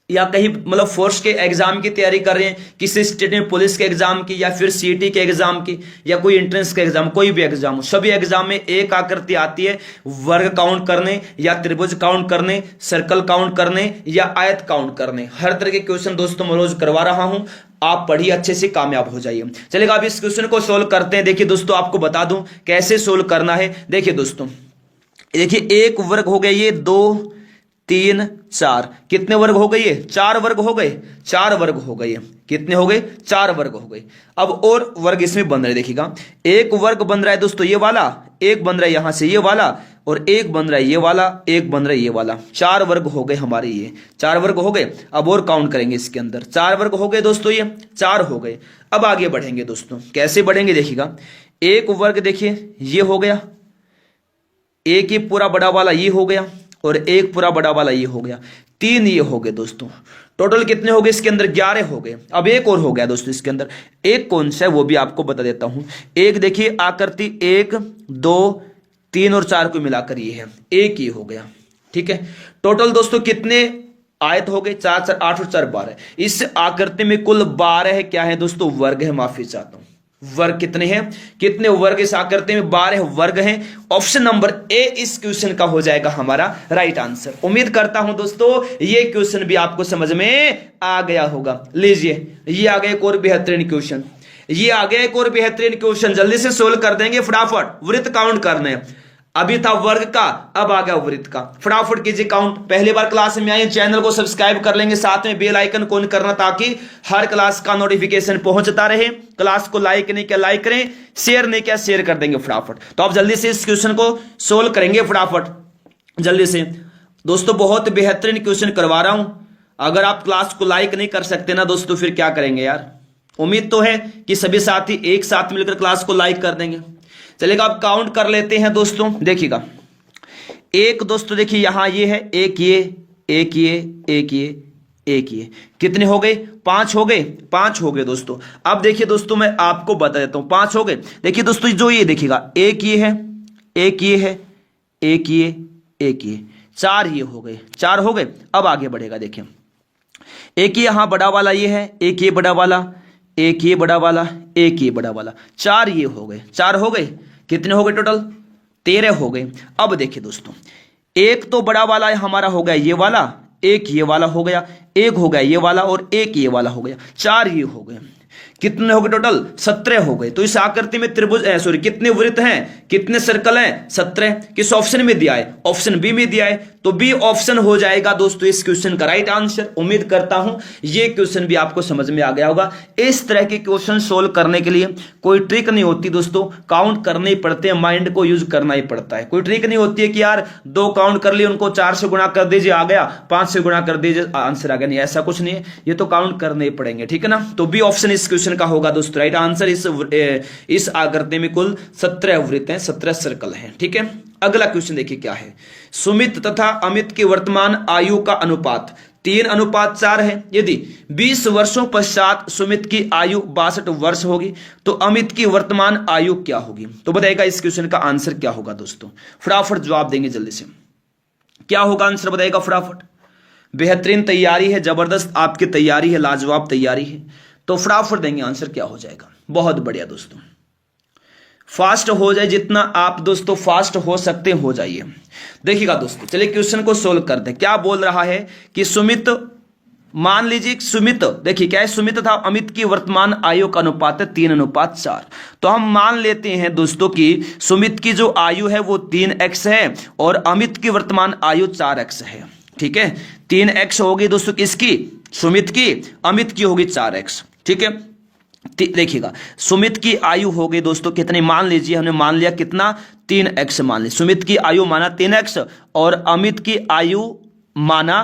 S1: या कहीं मतलब फोर्स के एग्जाम की तैयारी कर रहे हैं, किसी स्टेट में पुलिस के एग्जाम की, या फिर सीटी के एग्जाम की, या कोई एंट्रेंस के एग्जाम, कोई भी एग्जाम हो, सभी एग्जाम में एक आकृति आती है वर्ग काउंट करने, या त्रिभुज काउंट करने, सर्कल काउंट करने, या आयत काउंट करने। हर तरह के क्वेश्चन दोस्तों मैं रोज करवा रहा हूं, आप पढ़िए अच्छे से कामयाब हो जाइए। चलेगा अब इस क्वेश्चन को सोल्व करते हैं। देखिए दोस्तों आपको बता दूं कैसे सोल्व करना है। देखिए दोस्तों, देखिए एक वर्ग हो गया ये, 2 3 4, कितने वर्ग हो गए ये 4 वर्ग हो गए, 4 वर्ग हो गए, कितने हो गए 4 वर्ग हो गए। अब और वर्ग इसमें बन रहे, देखिएगा एक वर्ग बन रहा है दोस्तों ये वाला, एक बन रहा है यहां से ये वाला, और एक बन रहा है ये वाला, एक बन रहा है ये वाला, 4 वर्ग हो गए हमारे, ये 4 वर्ग हो गए। अब और काउंट करेंगे इसके अंदर, 4 वर्ग हो गए दोस्तों, ये 4 हो गए। अब आगे बढ़ेंगे दोस्तों, कैसे बढ़ेंगे देखिएगा, एक वर्ग देखिए ये हो गया, एक ही पूरा बड़ा वाला ये हो गया, और एक पूरा बड़ा वाला ये हो गया, 3 ये हो गए दोस्तों। टोटल कितने हो गए इसके अंदर, 11 हो गए। अब एक और हो गया दोस्तों इसके अंदर, एक कौन सा है वो भी आपको बता देता हूं। एक देखिए आकृति 1 2 3 और 4 को मिलाकर ये है, एक ये हो गया। ठीक है, टोटल दोस्तों कितने आयत हो गए, 4 4 8 और 4 12। इस आकृति में कुल 12 क्या है दोस्तों वर्ग है, माफी चाहता हूं, वर्ग कितने हैं, कितने वर्ग इस आकृति में, 12 वर्ग हैं। ऑप्शन नंबर ए इस क्वेश्चन का हो जाएगा हमारा राइट आंसर। उम्मीद करता हूं दोस्तों ये क्वेश्चन भी आपको समझ में आ गया होगा। लीजिए ये आ गया एक और बेहतरीन क्वेश्चन, ये आ गया एक और बेहतरीन क्वेश्चन, जल्दी से सोल्व कर देंगे फटाफट। वृत्त काउंट करने, अभी था वर्ग का, अब आ गया वृत्त का, फटाफट कीजिए काउंट। पहली बार क्लास में आए चैनल को सब्सक्राइब कर लेंगे, साथ में बेल आइकन को ऑन करना ताकि हर क्लास का नोटिफिकेशन पहुंचता रहे। क्लास को लाइक नहीं किया लाइक करें, शेयर नहीं किया शेयर कर देंगे फटाफट। तो आप जल्दी से इस क्वेश्चन को सोल्व करेंगे फटाफट जल्दी से दोस्तों, बहुत बेहतरीन क्वेश्चन करवा रहा हूं। अगर आप क्लास को लाइक नहीं कर सकते ना दोस्तों, फिर क्या करेंगे यार। उम्मीद तो है कि सभी साथी एक साथ मिलकर क्लास को लाइक कर देंगे। चलेगा अब काउंट कर लेते हैं दोस्तों, देखिएगा एक दोस्तों देखिए यहां ये है, एक ये एक ये एक ये एक ये, कितने हो गए 5 हो गए, 5 हो गए दोस्तों। अब देखिए दोस्तों मैं आपको बता देता हूं, 5 हो गए। देखिए दोस्तों जो ये देखिएगा, एक ये है, एक ये है, एक ये एक ये, 4 ये हो गए, 4 हो गए। अब आगे बढ़ेगा, देखिए एक ये यहां बड़ा वाला ये है, एक ये बड़ा वाला, एक ये बड़ा वाला, एक ये बड़ा वाला, 4 ये हो गए, 4 हो गए, कितने हो गए टोटल 13 हो गए। अब देखिए दोस्तों एक तो बड़ा वाला हमारा हो गया ये वाला, एक ये वाला हो गया, एक हो गया ये वाला, और एक ये वाला हो गया, 4 ये हो गए। कितने हो गए टोटल? 17 हो गए। तो इस आकृति में त्रिभुज सॉरी कितने वृत्त हैं, कितने सर्कल हैं? 17। किस ऑप्शन में दिया है? ऑप्शन बी में दिया है, तो बी ऑप्शन हो जाएगा दोस्तों इस क्वेश्चन का राइट आंसर। उम्मीद करता हूं ये क्वेश्चन भी आपको समझ में आ गया होगा। इस तरह के क्वेश्चन सोल्व करने के लिए कोई ट्रिक नहीं होती दोस्तों, काउंट करने ही पड़ते हैं, माइंड को यूज करना ही पड़ता है। कोई ट्रिक नहीं होती है कि यार 2 काउंट कर लिए, उनको 4 से गुणा कर दीजिए आ गया, 5 से गुणा कर दीजिए आंसर आ गया, नहीं ऐसा कुछ नहीं है, ये तो काउंट करने ही पड़ेंगे, ठीक है ना। तो बी ऑप्शन इस क्वेश्चन का होगा दोस्तों राइट आंसर। इस आकृति में कुल 17 वृत्त हैं, 17 सर्कल हैं, ठीक है। अगला क्वेश्चन देखिए क्या है। सुमित तथा अमित की वर्तमान आयु का अनुपात 3:4 है। यदि 20 वर्षों पश्चात सुमित की आयु 62 वर्ष होगी तो अमित की वर्तमान आयु क्या होगी? तो बताइएगा इस क्वेश्चन का आंसर क्या होगा दोस्तों। फटाफट जवाब देंगे जल्दी से, क्या होगा आंसर बताइएगा फटाफट। बेहतरीन तैयारी है, जबरदस्त आपकी तैयारी है, लाजवाब तैयारी है, तो फटाफट देंगे आंसर क्या हो जाएगा। बहुत बढ़िया दोस्तों, फास्ट हो जाए, जितना आप दोस्तों फास्ट हो सकते हो जाइए। देखिएगा दोस्तों, चलिए क्वेश्चन को सोल्व करते हैं। क्या बोल रहा है कि सुमित, मान लीजिए सुमित, देखिए क्या है, सुमित तथा अमित की वर्तमान आयु का अनुपात है 3:4। तो हम मान लेते हैं दोस्तों कि सुमित की जो आयु है वो 3x है और अमित की वर्तमान आयु 4x है, ठीक है। 3x होगी दोस्तों किसकी? सुमित की। अमित की होगी 4x, ठीक है। देखिएगा सुमित की आयु हो गई दोस्तों कितने, मान लीजिए हमने मान लिया कितना, 3x मान लिया। सुमित की आयु माना 3x और अमित की आयु माना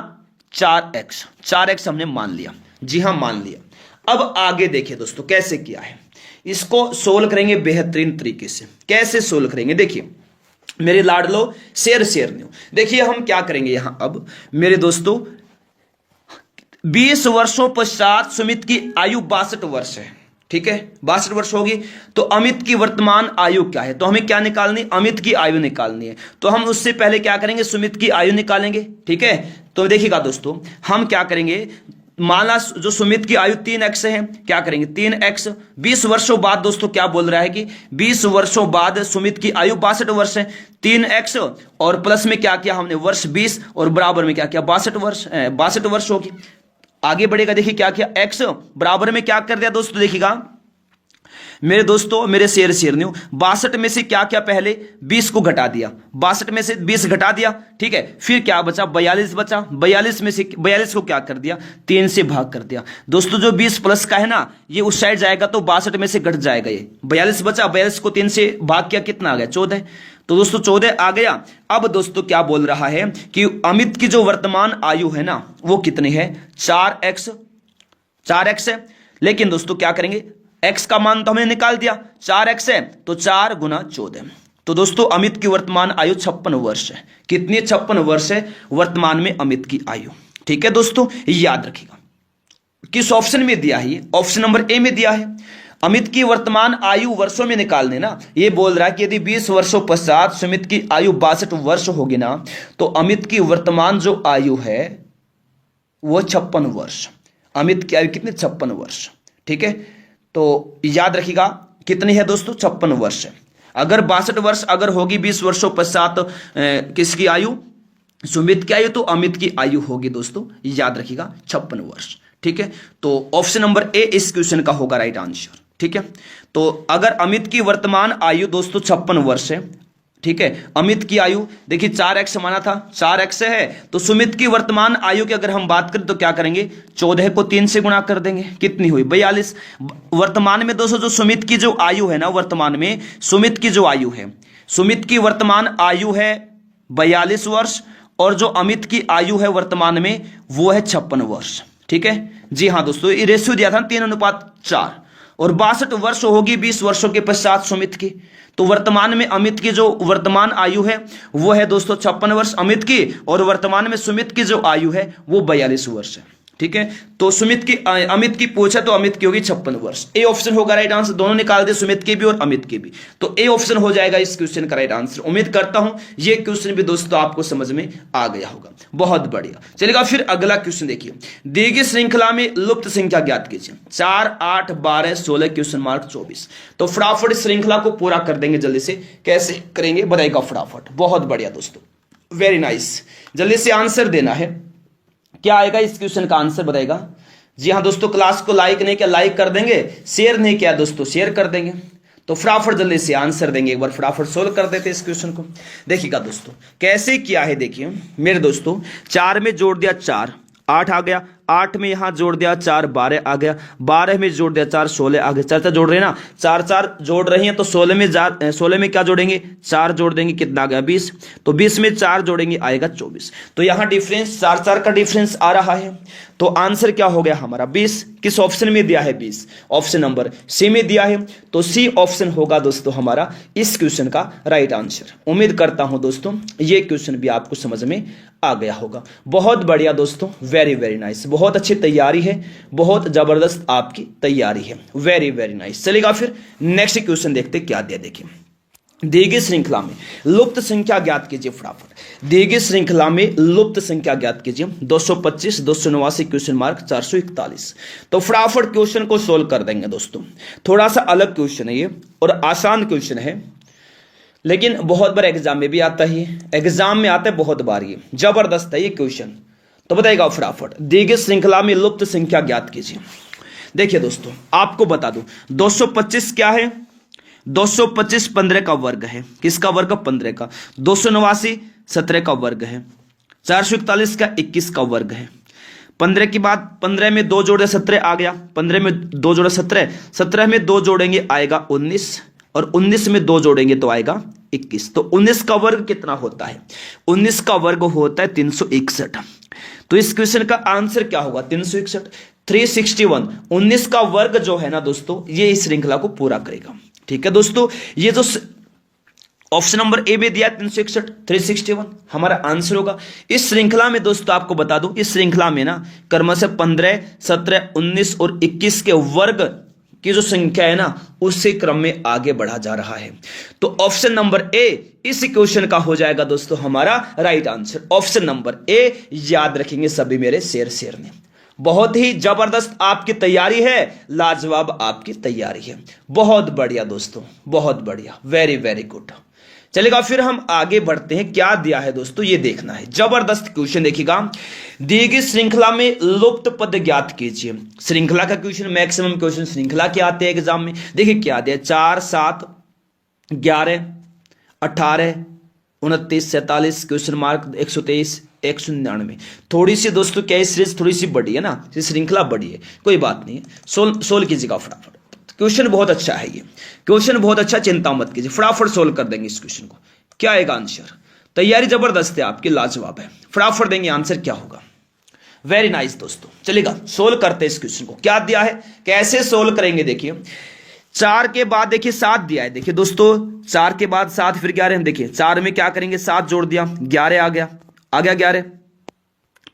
S1: 4x हमने मान लिया, जी हाँ मान लिया। अब आगे देखिए दोस्तों कैसे किया है, इसको सोल्व करेंगे बेहतरीन तरीके से। कैसे सोल्व करेंगे देखिए मेरे लाडलो, शेयर न्यू। देखिए हम क्या करेंगे यहां, अब मेरे दोस्तों 20 वर्षों पश्चात सुमित की आयु 62 वर्ष है, ठीक है, 62 वर्ष होगी। तो अमित की वर्तमान आयु क्या है? तो हमें क्या निकालनी? अमित की आयु निकालनी है। तो हम उससे पहले क्या करेंगे, सुमित की आयु निकालेंगे, ठीक है। तो देखिएगा दोस्तों हम क्या करेंगे, माना जो सुमित की आयु 3x है, क्या करेंगे 3x। 20 वर्षों बाद दोस्तों क्या बोल रहा है कि 20 वर्षों बाद सुमित की आयु 62 वर्ष है। 3x और प्लस में क्या किया हमने, वर्ष 20 और बराबर में क्या किया 62 वर्ष होगी। आगे बढ़ेगा, देखिए क्या किया, x बराबर में क्या कर दिया दोस्तों, देखिएगा मेरे दोस्तों, मेरे शेयर न्यू, 62 में से क्या क्या पहले 20 को घटा दिया, 62 में से 20 घटा दिया, ठीक है। फिर क्या बचा, 42 बचा। 42 में से 42 को क्या कर दिया, 3 से भाग कर दिया दोस्तों। जो 20 प्लस का है ना ये उस साइड जाएगा तो 62 में से घट जाएगा, ये 42 बचा, 42 को 3 से भाग किया, कितना आ गया 14। तो दोस्तों 14 आ गया। अब दोस्तों क्या बोल रहा है कि अमित की जो वर्तमान आयु है ना वो कितनी है, 4x है। लेकिन दोस्तों क्या करेंगे, x का मान तो हमने निकाल दिया, 4x है तो 4 गुना 14। तो दोस्तों अमित की वर्तमान आयु 56 वर्ष है। कितनी? 56 वर्ष है वर्तमान में अमित की आयु, ठीक है दोस्तों। याद रखिएगा किस ऑप्शन में दिया है, ऑप्शन नंबर ए में दिया है। अमित की वर्तमान आयु वर्षों में निकालने ना, ये बोल रहा है कि यदि 20 वर्षों पश्चात सुमित की आयु 62 वर्ष होगी ना तो अमित की वर्तमान जो आयु है वो 56 वर्ष। अमित की आयु कितनी, 56 वर्ष, ठीक है। तो याद रखिएगा कितनी है दोस्तों, 56 वर्ष है। अगर 62 वर्ष अगर होगी 20 वर्षों पश्चात किसकी आयु, सुमित की आयु, तो अमित की आयु होगी दोस्तों, याद रखिएगा 56 वर्ष, ठीक है। तो ऑप्शन नंबर ए इस क्वेश्चन का होगा राइट आंसर, ठीक है। तो अगर अमित की वर्तमान आयु दोस्तों 56 वर्ष है, ठीक है। अमित की आयु देखिए 4x माना था, 4x है। तो सुमित की वर्तमान आयु की अगर हम बात करें तो क्या करेंगे, 14 को 3 से गुणा कर देंगे, कितनी हुई 42। वर्तमान में दोस्तों जो सुमित की जो आयु है ना, वर्तमान में सुमित की जो आयु है, सुमित की वर्तमान आयु है 42 वर्ष और जो अमित की आयु है वर्तमान में वो है 56 वर्ष, ठीक है। जी हाँ दोस्तों, ये रेशियो दिया था 3:4 और 62 वर्ष होगी 20 वर्षों के पश्चात सुमित की। तो वर्तमान में अमित की जो वर्तमान आयु है वो है दोस्तों 56 वर्ष अमित की, और वर्तमान में सुमित की जो आयु है वो 42 वर्ष है, ठीक है। तो सुमित की अमित की पूछा तो अमित की होगी 56 वर्ष। ए ऑप्शन होगा राइट आंसर, दोनों निकाल दे, सुमित की भी और अमित की भी। तो ए ऑप्शन हो जाएगा इस क्वेश्चन का राइट आंसर। उम्मीद करता हूं ये क्वेश्चन भी दोस्तों आपको समझ में आ गया होगा। बहुत बढ़िया, चलिएगा फिर अगला क्वेश्चन देखिए। दी गई श्रृंखला में लुप्त संख्या ज्ञात कीजिए। 4, 8, 12, 16 क्वेश्चन मार्क 24। तो फटाफट श्रृंखला को पूरा कर देंगे जल्दी से। कैसे करेंगे बताइएगा फटाफट। बहुत बढ़िया दोस्तों, वेरी नाइस, जल्दी से आंसर देना है। क्या आएगा इस क्वेश्चन का आंसर बताएगा। जी हाँ दोस्तों, क्लास को लाइक नहीं किया लाइक कर देंगे, शेयर नहीं किया दोस्तों शेयर कर देंगे। तो फटाफट जल्दी से आंसर देंगे, एक बार फटाफट सोल्व कर देते इस क्वेश्चन को। देखिएगा दोस्तों कैसे किया है, देखिए मेरे दोस्तों, 4 में जोड़ दिया 4 8 आ गया, 8 में यहां जोड़ दिया 4 12 आ गया, 12 में जोड़ दिया 4 16 आ गया। 4 जोड़ रहे हैं ना, 4 जोड़ रही हैं तो 16 में क्या जोड़ेंगे 4 जोड़ देंगे, कितना आ गया 20। तो 20 में 4 जोड़ेंगे आएगा 24। तो यहां डिफरेंस 4 का डिफरेंस आ रहा है। तो आंसर क्या हो गया हमारा 20। किस ऑप्शन में दिया है 20, ऑप्शन नंबर सी में दिया है। तो सी ऑप्शन होगा दोस्तों हमारा इस क्वेश्चन का राइट आंसर। उम्मीद करता हूं दोस्तों ये क्वेश्चन भी आपको समझ में आ गया होगा। बहुत बढ़िया दोस्तों, वेरी वेरी नाइस, बहुत अच्छी तैयारी है, बहुत जबरदस्त आपकी तैयारी है, वेरी वेरी नाइस। चलेगा फिर नेक्स्ट क्वेश्चन देखते क्या दिया। देखिए दी गई श्रृंखला में लुप्त संख्या ज्ञात कीजिए फटाफट। दी गई श्रृंखला में लुप्त संख्या ज्ञात कीजिए। 225 289 क्वेश्चन मार्क 441। तो फटाफट क्वेश्चन को सोल्व कर देंगे दोस्तों। थोड़ा सा अलग क्वेश्चन है ये और आसान क्वेश्चन है, लेकिन बहुत बार एग्जाम में भी आता है, एग्जाम में आता है बहुत बार, ये जबरदस्त है ये क्वेश्चन। तो बताइएगा फटाफट, दी गई श्रृंखला में लुप्त संख्या ज्ञात कीजिए। देखिए दोस्तों आपको बता दूं 225 क्या है, 225 15 का वर्ग है। किसका वर्ग, 15 का। 289 17 का वर्ग है। 441 का 21 का वर्ग है। 15 के बाद 15 में 2 जोड़े 17 आ गया, 15 में 2 जोड़े 17, 17 में 2 जोड़ेंगे आएगा 19, और 19 में 2 जोड़ेंगे तो आएगा 21। तो 19 का वर्ग कितना होता है, 19 का वर्ग होता है 361। तो इस क्वेश्चन का आंसर क्या होगा 361, 361। 19 का वर्ग जो है ना दोस्तों, ये इस श्रृंखला को पूरा करेगा। ठीक है दोस्तों, ये जो ऑप्शन नंबर ए में दिया 361 361 हमारा आंसर होगा। इस श्रृंखला में दोस्तों आपको बता दूं, इस श्रृंखला में ना क्रमशः 15 17 19 और 21 के वर्ग की जो संख्या है ना उससे क्रम में आगे बढ़ा जा रहा है। तो ऑप्शन नंबर ए इस क्वेश्चन का हो जाएगा दोस्तों हमारा right answer. Option number A याद रखेंगे सभी मेरे शेयर ने। बहुत ही जबरदस्त आपकी तैयारी है, लाजवाब आपकी तैयारी है, बहुत बढ़िया दोस्तों, बहुत बढ़िया, वेरी वेरी गुड। चलेगा फिर हम आगे बढ़ते हैं, क्या दिया है दोस्तों ये देखना है। जबरदस्त क्वेश्चन देखिएगा, दी गई श्रृंखला में लुप्त पद ज्ञात कीजिए। श्रृंखला का क्वेश्चन, मैक्सिमम क्वेश्चन श्रृंखला के आते हैं एग्जाम में। देखिए क्या दिया, 4 7 11 18 29 47 क्वेश्चन मार्क 123 199। थोड़ी सी दोस्तों क्या सीरीज थोड़ी सी बड़ी है ना, श्रृंखला बड़ी है, कोई बात नहीं है, सोल्व कीजिएगा फटाफट। क्वेश्चन बहुत अच्छा है, ये क्वेश्चन बहुत अच्छा, चिंता मत कीजिए, फटाफट सोल्व कर देंगे इस क्वेश्चन को। क्या आएगा आंसर, तैयारी जबरदस्त है आपकी, लाजवाब है, फटाफट देंगे आंसर क्या होगा। वेरी नाइस दोस्तों, चलेगा सोल्व करते हैं इस क्वेश्चन को। क्या दिया है, कैसे सोल्व करेंगे, देखिए 4 के बाद देखिए 7 दिया है। देखिए दोस्तों 4 के बाद 7 फिर 11, देखिए 4 में क्या करेंगे 7 जोड़ दिया 11 आ गया 11,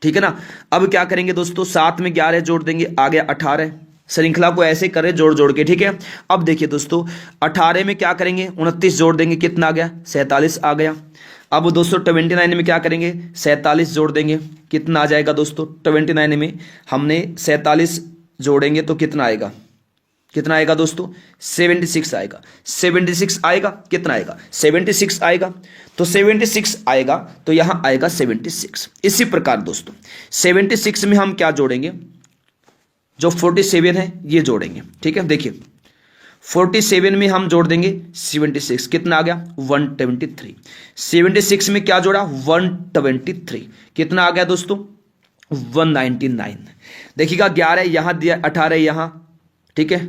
S1: ठीक है ना। अब क्या करेंगे दोस्तों 7 में 11 जोड़ देंगे आ गया 18। श्रृंखला को ऐसे करें जोड़ जोड़ के, ठीक है। अब देखिए दोस्तों 18 में क्या करेंगे 29 जोड़ देंगे, कितना आ गया 47 आ गया। अब दोस्तों 29 में क्या करेंगे 47 जोड़ देंगे, कितना आ जाएगा दोस्तों 29 में हमने 47 जोड़ेंगे तो कितना आएगा, कितना आएगा दोस्तों 76 आएगा। 76 आएगा, कितना आएगा 76 आएगा। तो 76 आएगा तो यहां आएगा 76। इसी प्रकार दोस्तों 76 में हम क्या जोड़ेंगे, जो 47 है ये जोड़ेंगे, ठीक है। देखिए 47 में हम जोड़ देंगे 76, कितना आ गया 123। 76 में क्या जोड़ा 123, कितना आ गया दोस्तों 199। देखिएगा 11 यहां दिया 18 यहां, ठीक है।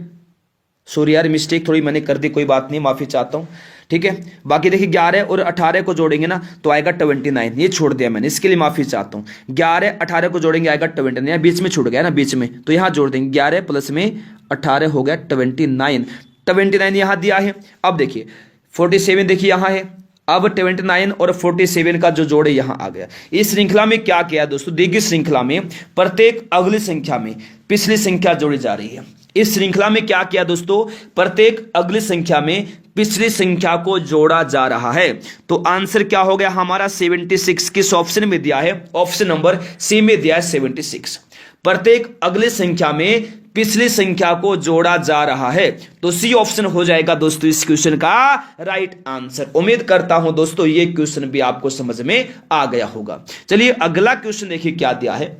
S1: सॉरी यार मिस्टेक थोड़ी मैंने कर दी, कोई बात नहीं, माफी चाहता हूं, ठीक है। बाकी देखिए 11 और 18 को जोड़ेंगे ना तो आएगा 29, ये छोड़ दिया मैंने, इसके लिए माफी चाहता हूं। 11 18 को जोड़ेंगे आएगा 29, बीच में छूट गया ना बीच में, तो यहां जोड़ देंगे 11 प्लस में 18 हो गया 29 यहां दिया है। अब देखिए 47 देखिए यहां है, अब 29 और 47 का जो जोड़ है यहां आ गया। इस श्रृंखला में क्या किया दोस्तों, दी गई श्रृंखला में प्रत्येक अगली संख्या में पिछली संख्या जोड़ी जा रही है। इस श्रृंखला में क्या किया दोस्तों, प्रत्येक अगली संख्या में पिछली संख्या को जोड़ा जा रहा है। तो आंसर क्या हो गया हमारा 76। किस ऑप्शन में दिया है, ऑप्शन नंबर सी में दिया है 76। प्रत्येक अगली संख्या में पिछली संख्या को जोड़ा जा रहा है, तो सी ऑप्शन हो जाएगा दोस्तों इस क्वेश्चन का राइट आंसर। उम्मीद करता हूं दोस्तों ये क्वेश्चन भी आपको समझ में आ गया होगा। चलिए अगला क्वेश्चन देखिए क्या दिया है,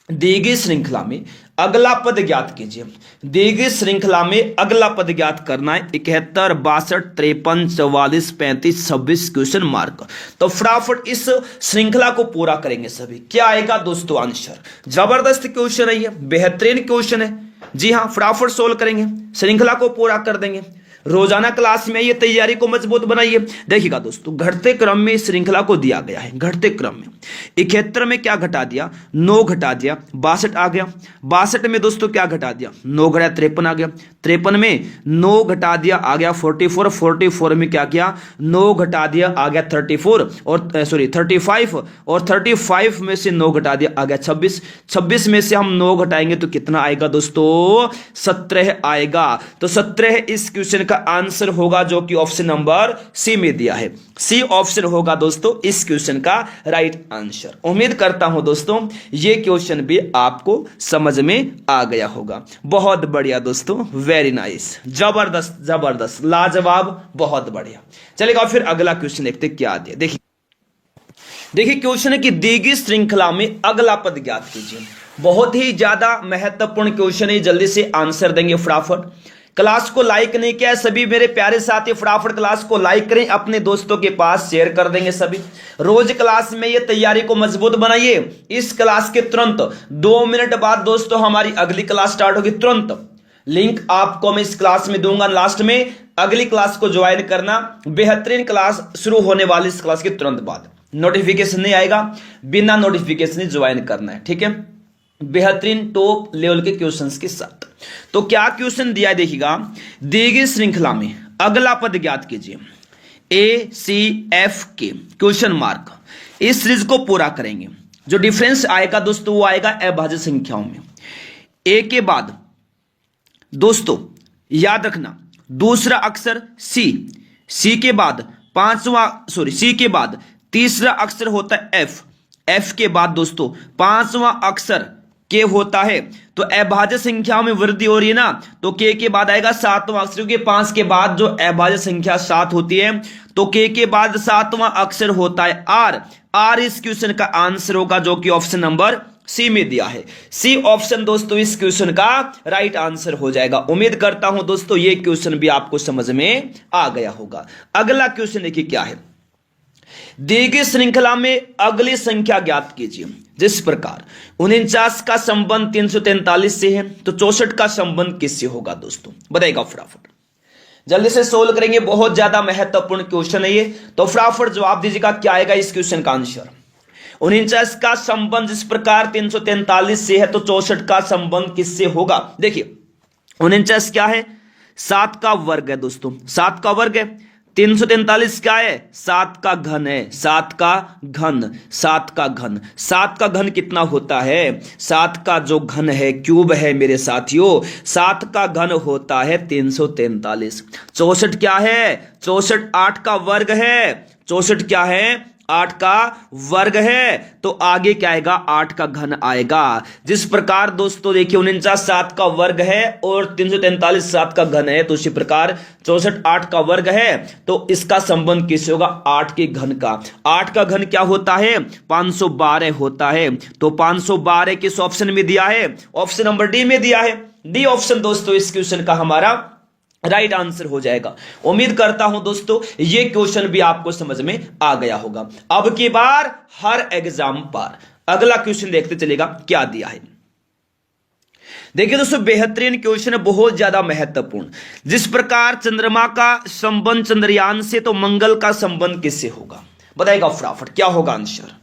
S1: दी गई श्रृंखला में अगला पद ज्ञात कीजिए। दी गई श्रृंखला में अगला पद ज्ञात करना है। 71, 62, 53, 44, 35, 26 क्वेश्चन मार्क। तो फटाफट इस श्रृंखला को पूरा करेंगे सभी। क्या आएगा दोस्तों आंसर? जबरदस्त क्वेश्चन है, ये बेहतरीन क्वेश्चन है। जी हाँ, फटाफट सोल्व करेंगे, श्रृंखला को पूरा कर देंगे। रोजाना क्लास में ये तैयारी को मजबूत बनाइए। देखिएगा दोस्तों, घटते क्रम में इस श्रृंखला को दिया गया है। घटते क्रम में 71 में क्या घटा दिया? 9 घटा दिया, 62 आ गया। 62 में दोस्तों क्या घटा दिया? 9 घटा 53 आ गया। 53 में 9 घटा दिया, आ गया 44। 44 में क्या किया? 9 घटा दिया, आ गया 34 और 35 और 35 में से 9 घटा दिया, आ गया 26। 26 में से हम 9 घटाएंगे तो कितना आएगा दोस्तों? 17 आएगा। तो 17 इस क्वेश्चन का आंसर होगा, जो कि ऑप्शन नंबर सी में दिया है। सी ऑप्शन होगा दोस्तों इस क्वेश्चन का राइट आंसर। उम्मीद करता हूं दोस्तों ये क्वेश्चन भी आपको समझ में आ गया होगा। बहुत बढ़िया दोस्तों, वेरी नाइस, जबरदस्त जबरदस्त, लाजवाब, बहुत बढ़िया। चलेगा फिर अगला क्वेश्चन देखते क्या दिया। देखिए क्वेश्चन है कि दी गई श्रृंखला में अगला पद ज्ञात कीजिए। बहुत ही ज्यादा महत्वपूर्ण क्वेश्चन है, जल्दी से आंसर देंगे फटाफट। क्लास को लाइक नहीं किया सभी मेरे प्यारे साथी, फटाफट क्लास को लाइक करें, अपने दोस्तों के पास शेयर कर देंगे सभी। रोज क्लास में ये तैयारी को मजबूत बनाइए। इस क्लास के तुरंत 2 मिनट बाद दोस्तों हमारी अगली क्लास स्टार्ट होगी। तुरंत लिंक आपको मैं इस क्लास में दूंगा लास्ट में। अगली क्लास को ज्वाइन करना। बेहतरीन क्लास शुरू होने वाली इस क्लास के तुरंत बाद। नोटिफिकेशन नहीं आएगा, बिना नोटिफिकेशन ज्वाइन करना है, ठीक है। बेहतरीन टॉप लेवल के क्वेश्चंस के साथ। तो क्या क्वेश्चन दिया है देखिएगा। दी गई श्रृंखला में अगला पद ज्ञात कीजिए। ACF के क्वेश्चन मार्क। इस सीरीज को पूरा करेंगे। जो डिफरेंस आएगा दोस्तों वो आएगा अभाज्य संख्याओं में। ए के बाद दोस्तों याद रखना दूसरा अक्षर सी के बाद सी के बाद तीसरा अक्षर होता है एफ के बाद दोस्तों 5वां अक्षर के होता है। तो अभाज्य संख्याओं में वृद्धि हो रही है ना, तो के बाद आएगा 7वां अक्षर, क्योंकि 5 के बाद जो अभाज्य संख्या 7 होती है, तो के बाद 7वां अक्षर होता है आर इस क्वेश्चन का आंसर होगा, जो कि ऑप्शन नंबर सी में दिया है। सी ऑप्शन दोस्तों इस क्वेश्चन का राइट आंसर हो जाएगा। उम्मीद करता हूं दोस्तों ये क्वेश्चन भी आपको समझ में आ गया होगा। अगला क्वेश्चन देखिए क्या है। दी गई श्रृंखला में अगली संख्या ज्ञात कीजिए। जिस प्रकार 49 का संबंध 343 से है, तो 64 का संबंध किससे होगा दोस्तों? बताइएगा फटाफट, जल्दी से सोल्व करेंगे। बहुत ज्यादा महत्वपूर्ण क्वेश्चन है ये, तो फटाफट जवाब दीजिएगा क्या आएगा इस क्वेश्चन का आंसर। 49 का संबंध जिस प्रकार 343 से है, तो 64 का संबंध किससे होगा? देखिए 49 क्या है? 7 का वर्ग है दोस्तों, 7 का वर्ग है। 343 क्या है? 7 का घन है, 7 का घन, 7 का घन। 7 का घन कितना होता है? 7 का जो घन है क्यूब है मेरे साथियों, 7 का घन होता है 343। 64 क्या है? 64 8 का वर्ग है। 64 क्या है? 8 का वर्ग है। तो आगे क्या आएगा? 8 का घन आएगा। जिस प्रकार दोस्तों देखिए 49 7 का वर्ग है और 343 7 का घन है, तो इसी प्रकार 64 8 का वर्ग है, तो इसका संबंध किससे होगा? 8 के घन का। 8 का घन क्या होता है? 512 होता है। तो 512 किस ऑप्शन में दिया है? ऑप्शन नंबर डी में दिया है। डी ऑप्शन दोस्तों इस क्वेश्चन का हमारा राइट आंसर हो जाएगा। उम्मीद करता हूं दोस्तों ये क्वेश्चन भी आपको समझ में आ गया होगा। अब की बार हर एग्जाम पर अगला क्वेश्चन देखते चलेगा क्या दिया है। देखिए दोस्तों बेहतरीन क्वेश्चन है, बहुत ज्यादा महत्वपूर्ण। जिस प्रकार चंद्रमा का संबंध चंद्रयान से, तो मंगल का संबंध किससे होगा? बताइएगा फटाफट क्या होगा आंसर।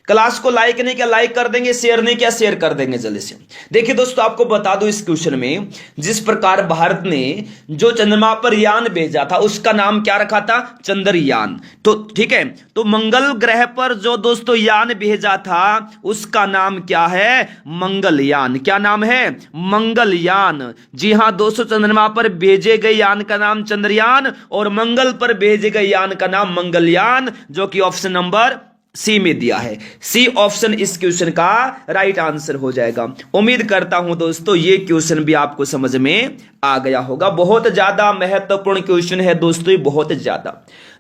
S1: क्लास को लाइक नहीं किया लाइक कर देंगे, शेयर नहीं किया शेयर कर देंगे जल्दी से। देखिए दोस्तों आपको बता दूं इस क्वेश्चन में, जिस प्रकार भारत ने जो चंद्रमा पर यान भेजा था उसका नाम क्या रखा था? चंद्रयान। तो ठीक है, तो मंगल ग्रह पर जो दोस्तों यान भेजा था उसका नाम क्या है? मंगलयान। क्या नाम है? मंगलयान। जी हां दोस्तों, चंद्रमा पर भेजे गए यान का नाम चंद्रयान और मंगल पर भेजे गए यान का नाम मंगलयान, जो कि ऑप्शन नंबर सी में दिया है। सी ऑप्शन इस क्वेश्चन का राइट आंसर हो जाएगा। उम्मीद करता हूं दोस्तों ये क्वेश्चन भी आपको समझ में आ गया होगा। बहुत ज्यादा महत्वपूर्ण क्वेश्चन है दोस्तों, बहुत ज्यादा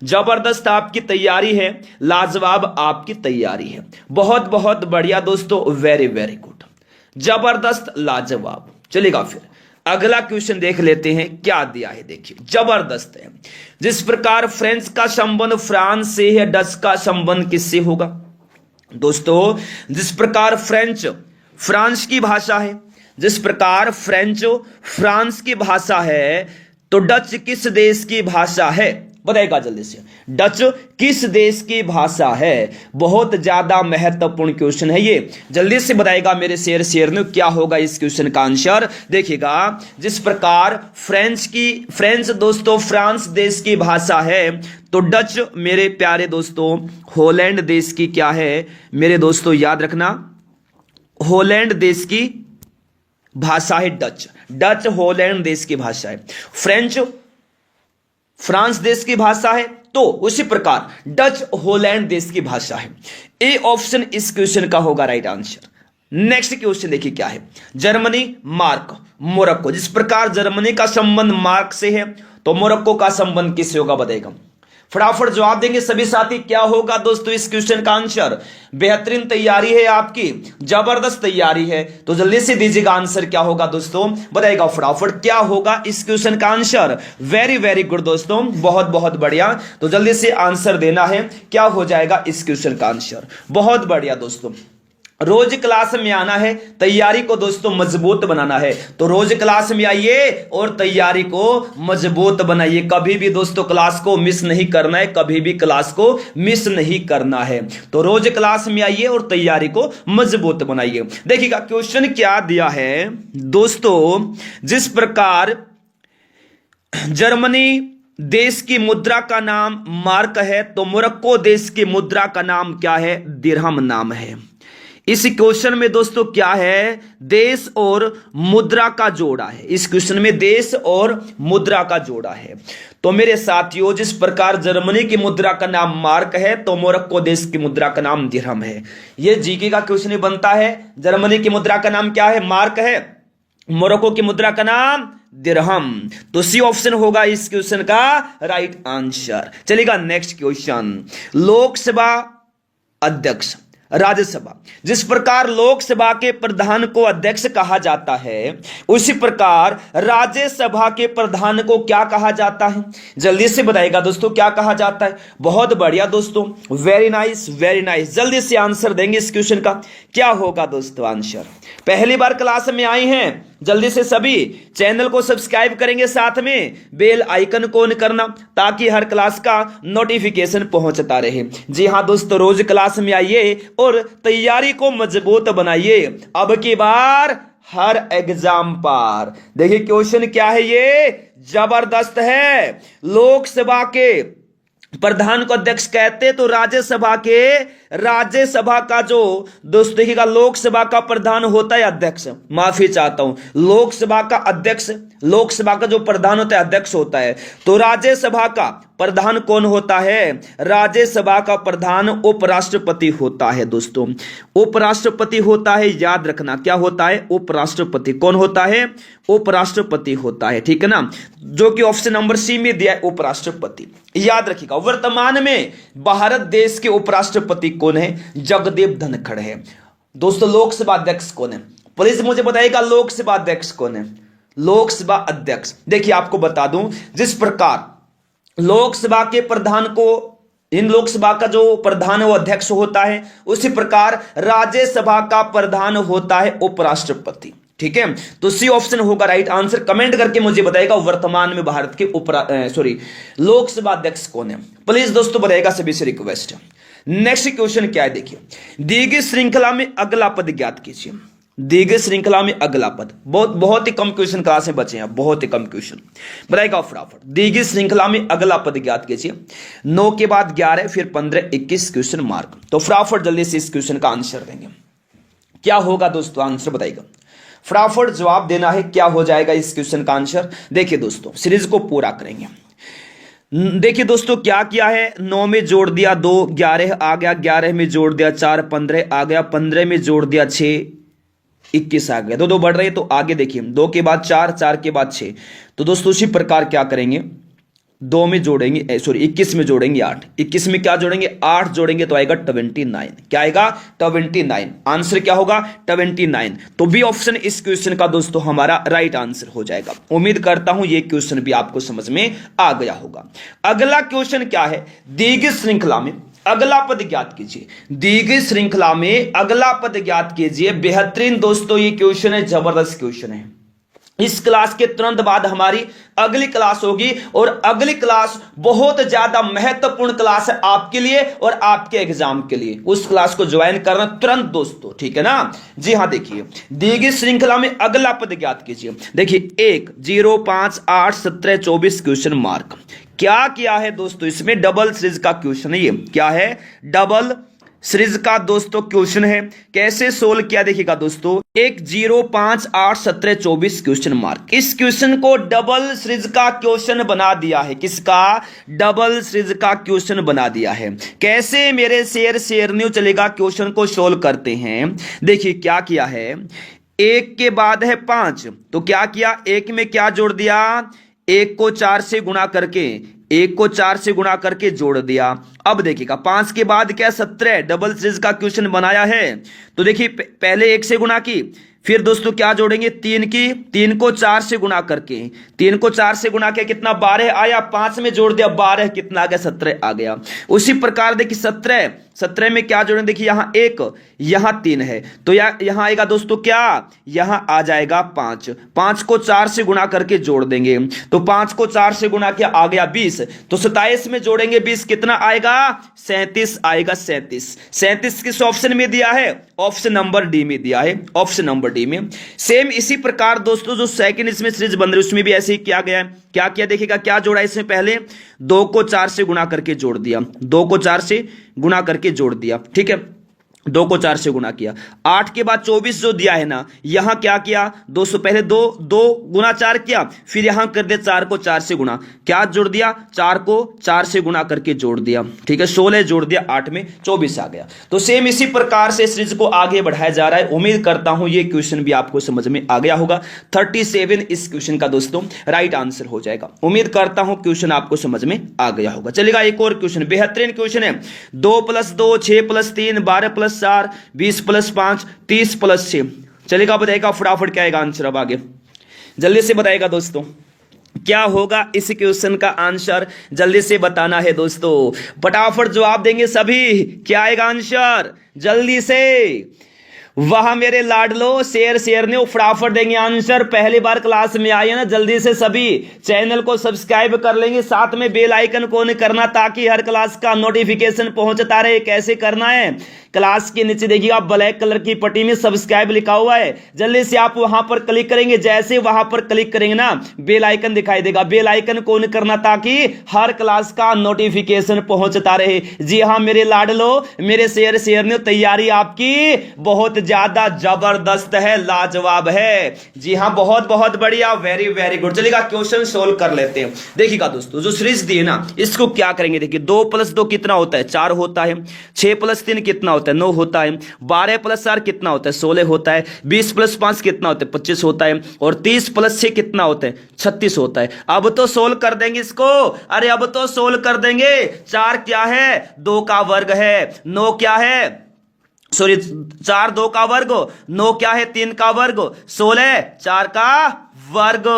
S1: जबरदस्त आपकी तैयारी है, लाजवाब आपकी तैयारी है। बहुत बहुत बढ़िया दोस्तों, वेरी वेरी गुड। जबरदस्त, लाजवाब। चलेगा, फिर अगला क्वेश्चन देख लेते हैं क्या दिया है। देखिए, जबरदस्त है। जिस प्रकार फ्रेंच का संबंध फ्रांस से है, डच का संबंध किससे होगा? दोस्तों, जिस प्रकार फ्रेंच फ्रांस की भाषा है, जिस प्रकार फ्रेंच फ्रांस की भाषा है, तो डच किस देश की भाषा है? बताएगा जल्दी से, डच किस देश की भाषा है? बहुत ज्यादा महत्वपूर्ण क्वेश्चन है ये, जल्दी से बताएगा मेरे शेर ने क्या होगा इस क्वेश्चन का आंसर। देखिएगा, जिस प्रकार फ्रेंच दोस्तों फ्रांस देश की भाषा है, तो डच मेरे प्यारे दोस्तों हॉलैंड देश की क्या है मेरे दोस्तों? याद रखना, हॉलैंड देश की भाषा है डच हॉलैंड देश की भाषा है। फ्रेंच फ्रांस देश की भाषा है, तो उसी प्रकार डच हॉलैंड देश की भाषा है। ए ऑप्शन इस क्वेश्चन का होगा राइट आंसर। नेक्स्ट क्वेश्चन देखिए क्या है। Germany, mark, Morocco. जिस प्रकार जर्मनी का संबंध मार्क से है, तो मोरक्को का संबंध किससे होगा? बताएगा, फटाफट जवाब देंगे सभी साथी। क्या होगा दोस्तों इस क्वेश्चन का आंसर? बेहतरीन तैयारी है आपकी, जबरदस्त तैयारी है, तो जल्दी से दीजिएगा आंसर क्या होगा दोस्तों? बताइएगा फटाफट क्या होगा इस क्वेश्चन का आंसर। वेरी वेरी गुड दोस्तों, बहुत बहुत बढ़िया। तो जल्दी से आंसर देना है, क्या हो जाएगा इस क्वेश्चन का आंसर। बहुत बढ़िया दोस्तों, रोज क्लास में आना है, तैयारी को दोस्तों मजबूत बनाना है, तो रोज क्लास में आइए और तैयारी को मजबूत बनाइए। कभी भी दोस्तों क्लास को मिस नहीं करना है, कभी भी क्लास को मिस नहीं करना है, तो रोज क्लास में आइए और तैयारी को मजबूत बनाइए। देखिएगा क्वेश्चन क्या दिया है दोस्तों। जिस प्रकार जर्मनी देश की मुद्रा का नाम मार्क है, तो मोरक्को देश की मुद्रा का नाम क्या है? दिरहम नाम है। इस क्वेश्चन में दोस्तों क्या है? देश और मुद्रा का जोड़ा है। इस क्वेश्चन में देश और मुद्रा का जोड़ा है। तो मेरे साथियों, जिस प्रकार जर्मनी की मुद्रा का नाम मार्क है, तो मोरक्को देश की मुद्रा का नाम दिरहम है। यह जीके का क्वेश्चन बनता है। जर्मनी की मुद्रा का नाम क्या है? मार्क है। मोरक्को की मुद्रा का नाम दिरहम, तो सी ऑप्शन होगा इस क्वेश्चन का राइट आंसर। चलेगा नेक्स्ट क्वेश्चन। लोकसभा अध्यक्ष, राज्यसभा। जिस प्रकार लोकसभा के प्रधान को अध्यक्ष कहा जाता है, उसी प्रकार राज्यसभा के प्रधान को क्या कहा जाता है? जल्दी से बताइएगा दोस्तों क्या कहा जाता है। बहुत बढ़िया दोस्तों, वेरी नाइस वेरी नाइस। जल्दी से आंसर देंगे इस क्वेश्चन का, क्या होगा दोस्तों आंसर। पहली बार क्लास में आए हैं, जल्दी से सभी चैनल को सब्सक्राइब करेंगे, साथ में बेल आइकन को ऑन करना, ताकि हर क्लास का नोटिफिकेशन पहुंचता रहे। जी हां दोस्तों, रोज क्लास में आइए और तैयारी को मजबूत बनाइए। अब की बार हर एग्जाम पार। देखिए क्वेश्चन क्या है, ये जबरदस्त है। लोकसभा के प्रधान को अध्यक्ष कहते, तो राज्यसभा का जो दोस्त देखिएगा, लोकसभा का प्रधान होता है अध्यक्ष, माफी चाहता हूं, लोकसभा का अध्यक्ष, लोकसभा का जो प्रधान होता है अध्यक्ष होता है। तो राज्यसभा का प्रधान कौन होता है? राज्यसभा का प्रधान उपराष्ट्रपति होता है दोस्तों, उपराष्ट्रपति होता है। याद रखना क्या होता है? उपराष्ट्रपति। कौन होता है? उपराष्ट्रपति होता है, ठीक है ना, जो कि ऑप्शन नंबर सी में दिया है, उपराष्ट्रपति। याद रखिएगा। वर्तमान में भारत देश के उपराष्ट्रपति कौन है? जगदीप धनखड़ है दोस्तों। लोकसभा अध्यक्ष कौन है? प्लीज मुझे बताइएगा, लोकसभा अध्यक्ष कौन है? लोकसभा अध्यक्ष, देखिए आपको बता दूं, जिस प्रकार लोकसभा के प्रधान को, इन लोकसभा का जो प्रधान है वो अध्यक्ष होता है, उसी प्रकार राज्यसभा का प्रधान होता है उपराष्ट्रपति, ठीक है। तो सी ऑप्शन होगा राइट आंसर। कमेंट करके मुझे बताइएगा वर्तमान में भारत के लोकसभा अध्यक्ष कौन है, प्लीज दोस्तों बताइएगा, सभी से रिक्वेस्ट है। नेक्स्ट क्वेश्चन क्या है, देखिए, दी गई श्रृंखला में अगला पद ज्ञात कीजिए। दी गई श्रृंखला में अगला पद, बहुत ही कम क्वेश्चन क्लास में बचे हैं, बहुत ही कम क्वेश्चन बताएगा फटाफट। दी गई श्रृंखला में अगला पद ज्ञात कीजिए। 9 के बाद 11, फिर 15, 21 क्वेश्चन मार्क। तो फटाफट जल्दी से इस क्वेश्चन का आंसर देंगे। क्या होगा दोस्तों आंसर बताइएगा, फटाफट जवाब देना है, क्या हो जाएगा इस क्वेश्चन का आंसर। देखिए दोस्तों, सीरीज को पूरा करेंगे। देखिए दोस्तों क्या किया है, 9 में जोड़ दिया 2, 11 आ गया, 11 में जोड़ दिया 4, 15 आ गया, 15 में जोड़ दिया 6, 21 आ गया। 2 बढ़ रहे हैं, तो आगे देखिए 2 के बाद 4, 4 के बाद 6। तो दोस्तों उसी प्रकार क्या करेंगे, 2 में जोड़ेंगे, सॉरी 21 में जोड़ेंगे 8, 21 में क्या जोड़ेंगे 8 जोड़ेंगे तो आएगा 29। क्या आएगा 29। आंसर क्या होगा 29। तो बी ऑप्शन इस क्वेश्चन का दोस्तों हमारा राइट आंसर हो जाएगा। उम्मीद करता हूं ये क्वेश्चन भी आपको समझ में आ गया होगा। अगला क्वेश्चन क्या है, दी गई श्रृंखला में अगला पद ज्ञात कीजिए। दी गई श्रृंखला में अगला पद ज्ञात कीजिए। बेहतरीन दोस्तों ये क्वेश्चन है, जबरदस्त क्वेश्चन है। इस क्लास के तुरंत बाद हमारी अगली क्लास होगी और अगली क्लास बहुत ज्यादा महत्वपूर्ण क्लास है आपके लिए और आपके एग्जाम के लिए। उस क्लास को ज्वाइन करना तुरंत दोस्तों, ठीक है ना। जी हाँ, देखिए दी गई श्रृंखला में अगला पद ज्ञात कीजिए। देखिए 1 0 5 8 17 24 क्वेश्चन मार्क। क्या किया है दोस्तों, इसमें डबल सीरीज का क्वेश्चन है। ये क्या है, डबल सीरीज का दोस्तों क्वेश्चन है। कैसे सोल्व किया देखिएगा दोस्तों, 1 0 5 8 17 24 क्वेश्चन मार्क। इस क्वेश्चन को डबल सीरीज का क्वेश्चन बना दिया है। किसका, डबल सीरीज का क्वेश्चन बना दिया है। कैसे मेरे शेयर न्यू चलेगा, क्वेश्चन को सोल्व करते हैं। देखिए क्या किया है, 1 के बाद है 5, तो क्या किया, 1 में क्या जोड़ दिया, 1 को 4 से गुणा करके, 1 को 4 से गुणा करके जोड़ दिया। अब देखिएगा 5 के बाद क्या 17, डबल सीरीज का क्वेश्चन बनाया है। तो देखिए पहले 1 से गुणा की, फिर दोस्तों क्या जोड़ेंगे 3 की, 3 को 4 से गुणा करके, 3 को 4 से गुणा किया कितना 12 आया, 5 में जोड़ दिया 12 कितना आ गया 17 आ गया। उसी प्रकार देखिए 17 में क्या जोड़ेंगे, देखिए यहां 1 यहां 3 है तो यहां आएगा दोस्तों क्या, यहां आ जाएगा 5, 5 को 4 से गुणा करके जोड़ देंगे तो 5 को 4 से गुणा किया आ गया 20, तो 27 में जोड़ेंगे 20 कितना आएगा 37 आएगा। 37 किस ऑप्शन में दिया है, ऑप्शन नंबर डी में दिया है, ऑप्शन नंबर डी में। सेम इसी प्रकार दोस्तों जो सेकंड इसमें सीरीज बन रही है उसमें भी ऐसे ही किया गया है। क्या किया देखिएगा, क्या जोड़ा इसमें, पहले 2 को 4 से गुणा करके जोड़ दिया, 2 को 4 से गुणा करके जोड़ दिया, ठीक है, 2 को 4 से गुणा किया। 8 के बाद 24 जो दिया है ना, यहां क्या किया दोस्तों, पहले 2 गुणा 4 किया, फिर यहां कर दिया 4 को 4 से गुणा, क्या जोड़ दिया 4 को 4 से गुणा करके जोड़ दिया, ठीक है, 16 जोड़ दिया 8 में 24 आ गया। तो सेम इसी प्रकार से सीरीज को आगे बढ़ाया जा रहा है। उम्मीद करता हूं ये क्वेश्चन भी आपको समझ में आ गया होगा। 37 इस क्वेश्चन का दोस्तों राइट आंसर हो जाएगा। उम्मीद करता हूं क्वेश्चन आपको समझ में आ गया होगा। चलेगा एक और क्वेश्चन, बेहतरीन क्वेश्चन है। 2 + 2 6 + 3 12 + 4 20 + 5 30 + 6। चलेगा, बताएगा फटाफट क्या आएगा आंसर। अब आगे जल्दी से बताएगा दोस्तों क्या होगा इस क्वेश्चन का आंसर, जल्दी से बताना है दोस्तों, फटाफट जवाब देंगे सभी। क्या आएगा आंसर जल्दी से, वहां मेरे लाडलो शेयर ने फटाफट देंगे आंसर। पहली बार क्लास में आए ना, जल्दी से सभी चैनल को सब्सक्राइब कर लेंगे, साथ में बेल आइकन को ऑन करना ताकि हर क्लास का नोटिफिकेशन पहुंचता रहे। कैसे करना है, क्लास के नीचे देखिएगा ब्लैक कलर की पट्टी में सब्सक्राइब लिखा हुआ है, जल्दी से आप वहां पर क्लिक करेंगे। जैसे वहां पर क्लिक करेंगे ना, बेल आइकन दिखाई देगा, बेल आइकन को ऑन करना ताकि हर क्लास का नोटिफिकेशन पहुंचता रहे। जी हाँ मेरे लाडलो, मेरे शेयर ने, तैयारी आपकी बहुत ज्यादा जबरदस्त है, लाजवाब है। जी हाँ बहुत बहुत बढ़िया, वेरी वेरी गुड। चलिएगा क्वेश्चन सोल्व कर लेते हैं। देखिएगा दोस्तों जो सीरीज दी है ना, इसको क्या करेंगे, देखिए 2 + 2 कितना होता है 4 होता है, 6 + 3 कितना होता है 9 होता है, 12 + 4 कितना होता है 16 होता है, 20 + 5 कितना होता है 25 होता है, और 30 + 6 कितना होता है 36 होता है। अब तो सोल्व कर देंगे इसको, अरे अब तो सोल्व कर देंगे। 4 क्या है 2 का वर्ग है, 9 क्या है, सॉरी 4 2 का वर्ग, 9 क्या है 3 का वर्ग, 16 4 का वर्ग,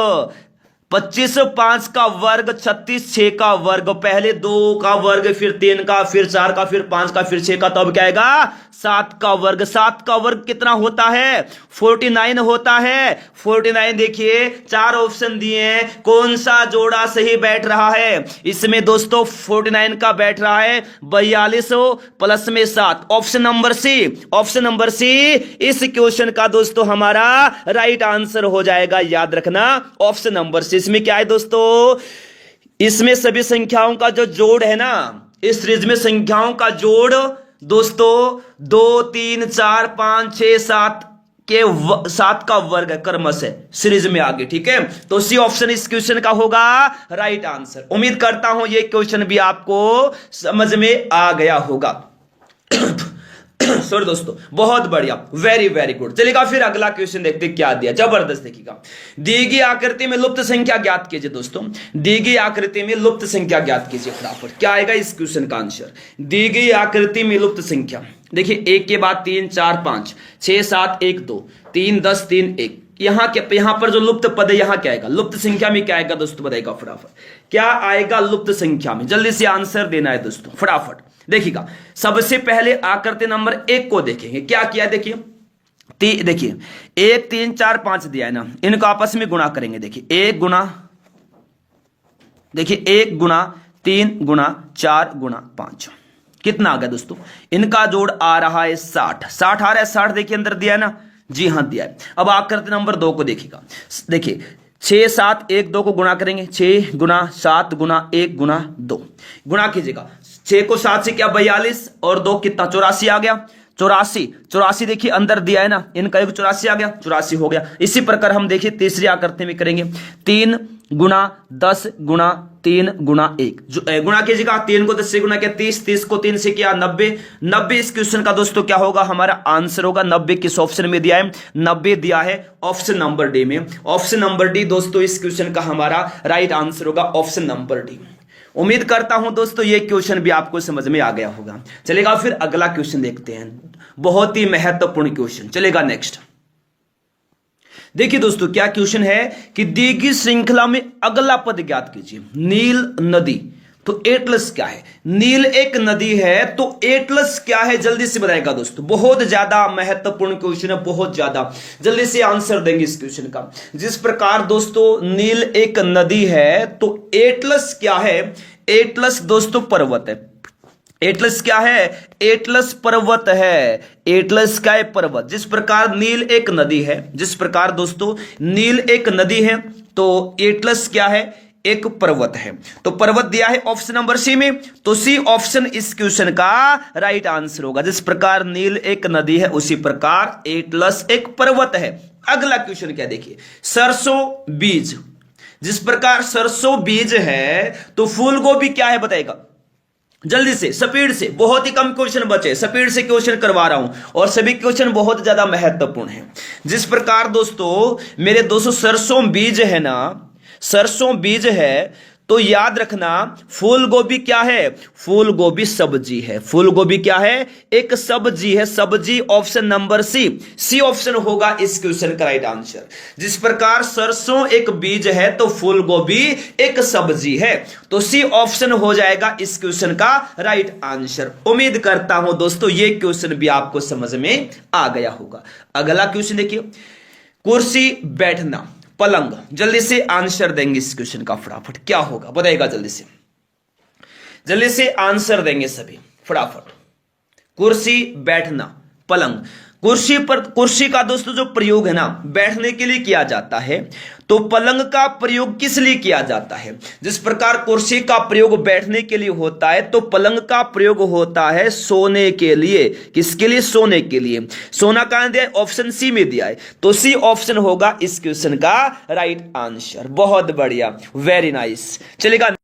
S1: 25 5 का वर्ग, 36 6 का वर्ग। पहले 2 का वर्ग, फिर 3 का, फिर 4 का, फिर 5 का, फिर 6 का, तो अब क्या आएगा 7 का वर्ग। 7 का वर्ग कितना होता है 49 होता है। 49 देखिए 4 ऑप्शन दिए हैं, कौन सा जोड़ा सही बैठ रहा है इसमें दोस्तों, 49 का बैठ रहा है 42 प्लस में 7, option number C, option number C इस क्वेश्चन का दोस्तों हमारा राइट आंसर हो जाएगा। याद रखना ऑप्शन नंबर सी। इसमें क्या है दोस्तों, इसमें सभी संख्याओं का जो जोड़ है ना, इस सीरीज में संख्याओं का जोड़ दोस्तों 2 3 4 5 6 7 के 7 का वर्ग है, क्रमश है सीरीज में आगे, ठीक है। तो सी ऑप्शन इस क्वेश्चन का होगा राइट आंसर। उम्मीद करता हूं ये क्वेश्चन भी आपको समझ में आ गया होगा। सॉरी दोस्तों, बहुत बढ़िया, वेरी वेरी गुड। चलिएगा फिर अगला क्वेश्चन देखते हैं क्या दिया, जबरदस्त देखिएगा। दी गई आकृति में लुप्त संख्या ज्ञात कीजिए दोस्तों, दी गई आकृति में लुप्त संख्या ज्ञात कीजिए फटाफट। क्या आएगा इस क्वेश्चन का आंसर? दी गई आकृति में लुप्त संख्या, देखिए 1 के बाद 3 4 5 6 7 1 2 3 10 3 1, यहां पर जो लुप्त पद है यहां क्या आएगा? लुप्त संख्या में क्या आएगा दोस्तों? बताइएगा फटाफट, क्या आएगा लुप्त संख्या में? जल्दी से आंसर देना है दोस्तों फटाफट। देखिएगा सबसे पहले आकृति नंबर 1 को देखेंगे, क्या किया देखिए, देखिए 1 3 4 5 दिया है ना, इनको आपस में गुणा करेंगे। देखिए 1 गुना, देखिए 1 गुना 3 गुना 4 गुना 5, कितना आ गया दोस्तों? इनका जोड़ आ रहा है 60, 60 आ रहा है, 60 देखिए अंदर दिया है ना, जी हां दिया है। अब आकृति नंबर 2 को देखिएगा, देखिए 6 7 1 2 को गुणा करेंगे, 6 गुना 7 गुना 1 गुना 2, गुणा कीजिएगा 6 को 7 से क्या 42 और 2 कितना 84 आ गया, 84 देखिए अंदर दिया है ना, इनका एक 84 आ गया, 84 हो गया। इसी प्रकार हम देखिए तीसरी आकृति में करेंगे, 3 गुना 10 गुना 3 गुना 1, जो गुणा कीजिएगा, 3 को 10 से गुणा किया 30, 30 को 3 से किया 90, 90 इस क्वेश्चन का दोस्तों क्या होगा? हमारा आंसर होगा 90। किस ऑप्शन में दिया है? 90 दिया है ऑप्शन नंबर डी में। ऑप्शन नंबर डी दोस्तों इस क्वेश्चन का हमारा राइट आंसर होगा, ऑप्शन नंबर डी। उम्मीद करता हूं दोस्तों ये क्वेश्चन भी आपको समझ में आ गया होगा। चलेगा फिर अगला क्वेश्चन देखते हैं, बहुत ही महत्वपूर्ण क्वेश्चन। चलेगा नेक्स्ट, देखिए दोस्तों क्या क्वेश्चन है कि दी गई श्रृंखला में अगला पद ज्ञात कीजिए। नील नदी, तो एटलस क्या है? नील एक नदी है, तो एटलस क्या है? जल्दी से बताएगा दोस्तों, बहुत ज्यादा महत्वपूर्ण क्वेश्चन है, बहुत ज्यादा। जल्दी से आंसर देंगे इस क्वेश्चन का। जिस प्रकार दोस्तों नील एक नदी है, तो एटलस क्या है? एटलस दोस्तों पर्वत है। एटलस क्या है? एटलस पर्वत है। एटलस क्या है? पर्वत। जिस प्रकार नील एक नदी है, जिस प्रकार दोस्तों नील एक नदी है, तो एटलस क्या है? एक पर्वत है। तो पर्वत दिया है ऑप्शन नंबर सी में, तो सी ऑप्शन इस क्वेश्चन का राइट आंसर होगा। जिस प्रकार नील एक नदी है, उसी प्रकार एटलस एक पर्वत है। अगला क्वेश्चन क्या देखिए, सरसों बीज। जिस प्रकार सरसों बीज है, तो फूल गोभी क्या है? बताएगा जल्दी से, स्पीड से, बहुत ही कम क्वेश्चन बचे, स्पीड से क्वेश्चन करवा रहा हूं और सभी क्वेश्चन बहुत ज्यादा महत्वपूर्ण है। जिस प्रकार दोस्तों मेरे दोस्तों सरसों बीज है ना, सरसों बीज है, तो याद रखना फूल गोभी क्या है? फूल गोभी सब्जी है। फूल गोभी क्या है? एक सब्जी है, सब्जी। Option number C, C option होगा इस क्वेश्चन का राइट आंसर। जिस प्रकार सरसों एक बीज है, तो फूल गोभी एक सब्जी है, तो सी ऑप्शन हो जाएगा इस क्वेश्चन का राइट आंसर। उम्मीद करता हूं दोस्तों ये क्वेश्चन भी आपको समझ में आ गया होगा। अगला क्वेश्चन देखिए, कुर्सी, बैठना, पलंग। जल्दी से आंसर देंगे इस क्वेश्चन का फटाफट, क्या होगा बताइएगा जल्दी से, जल्दी से आंसर देंगे सभी फटाफट। कुर्सी, बैठना, पलंग। कुर्सी का दोस्तों जो प्रयोग है ना, बैठने के लिए किया जाता है, तो पलंग का प्रयोग किस लिए किया जाता है? जिस प्रकार कुर्सी का प्रयोग बैठने के लिए होता है, तो पलंग का प्रयोग होता है सोने के लिए। किसके लिए? सोने के लिए। सोना कहां दिया है? ऑप्शन सी में दिया है, तो सी ऑप्शन होगा इस क्वेश्चन का राइट आंसर। बहुत बढ़िया, वेरी नाइस। चलेगा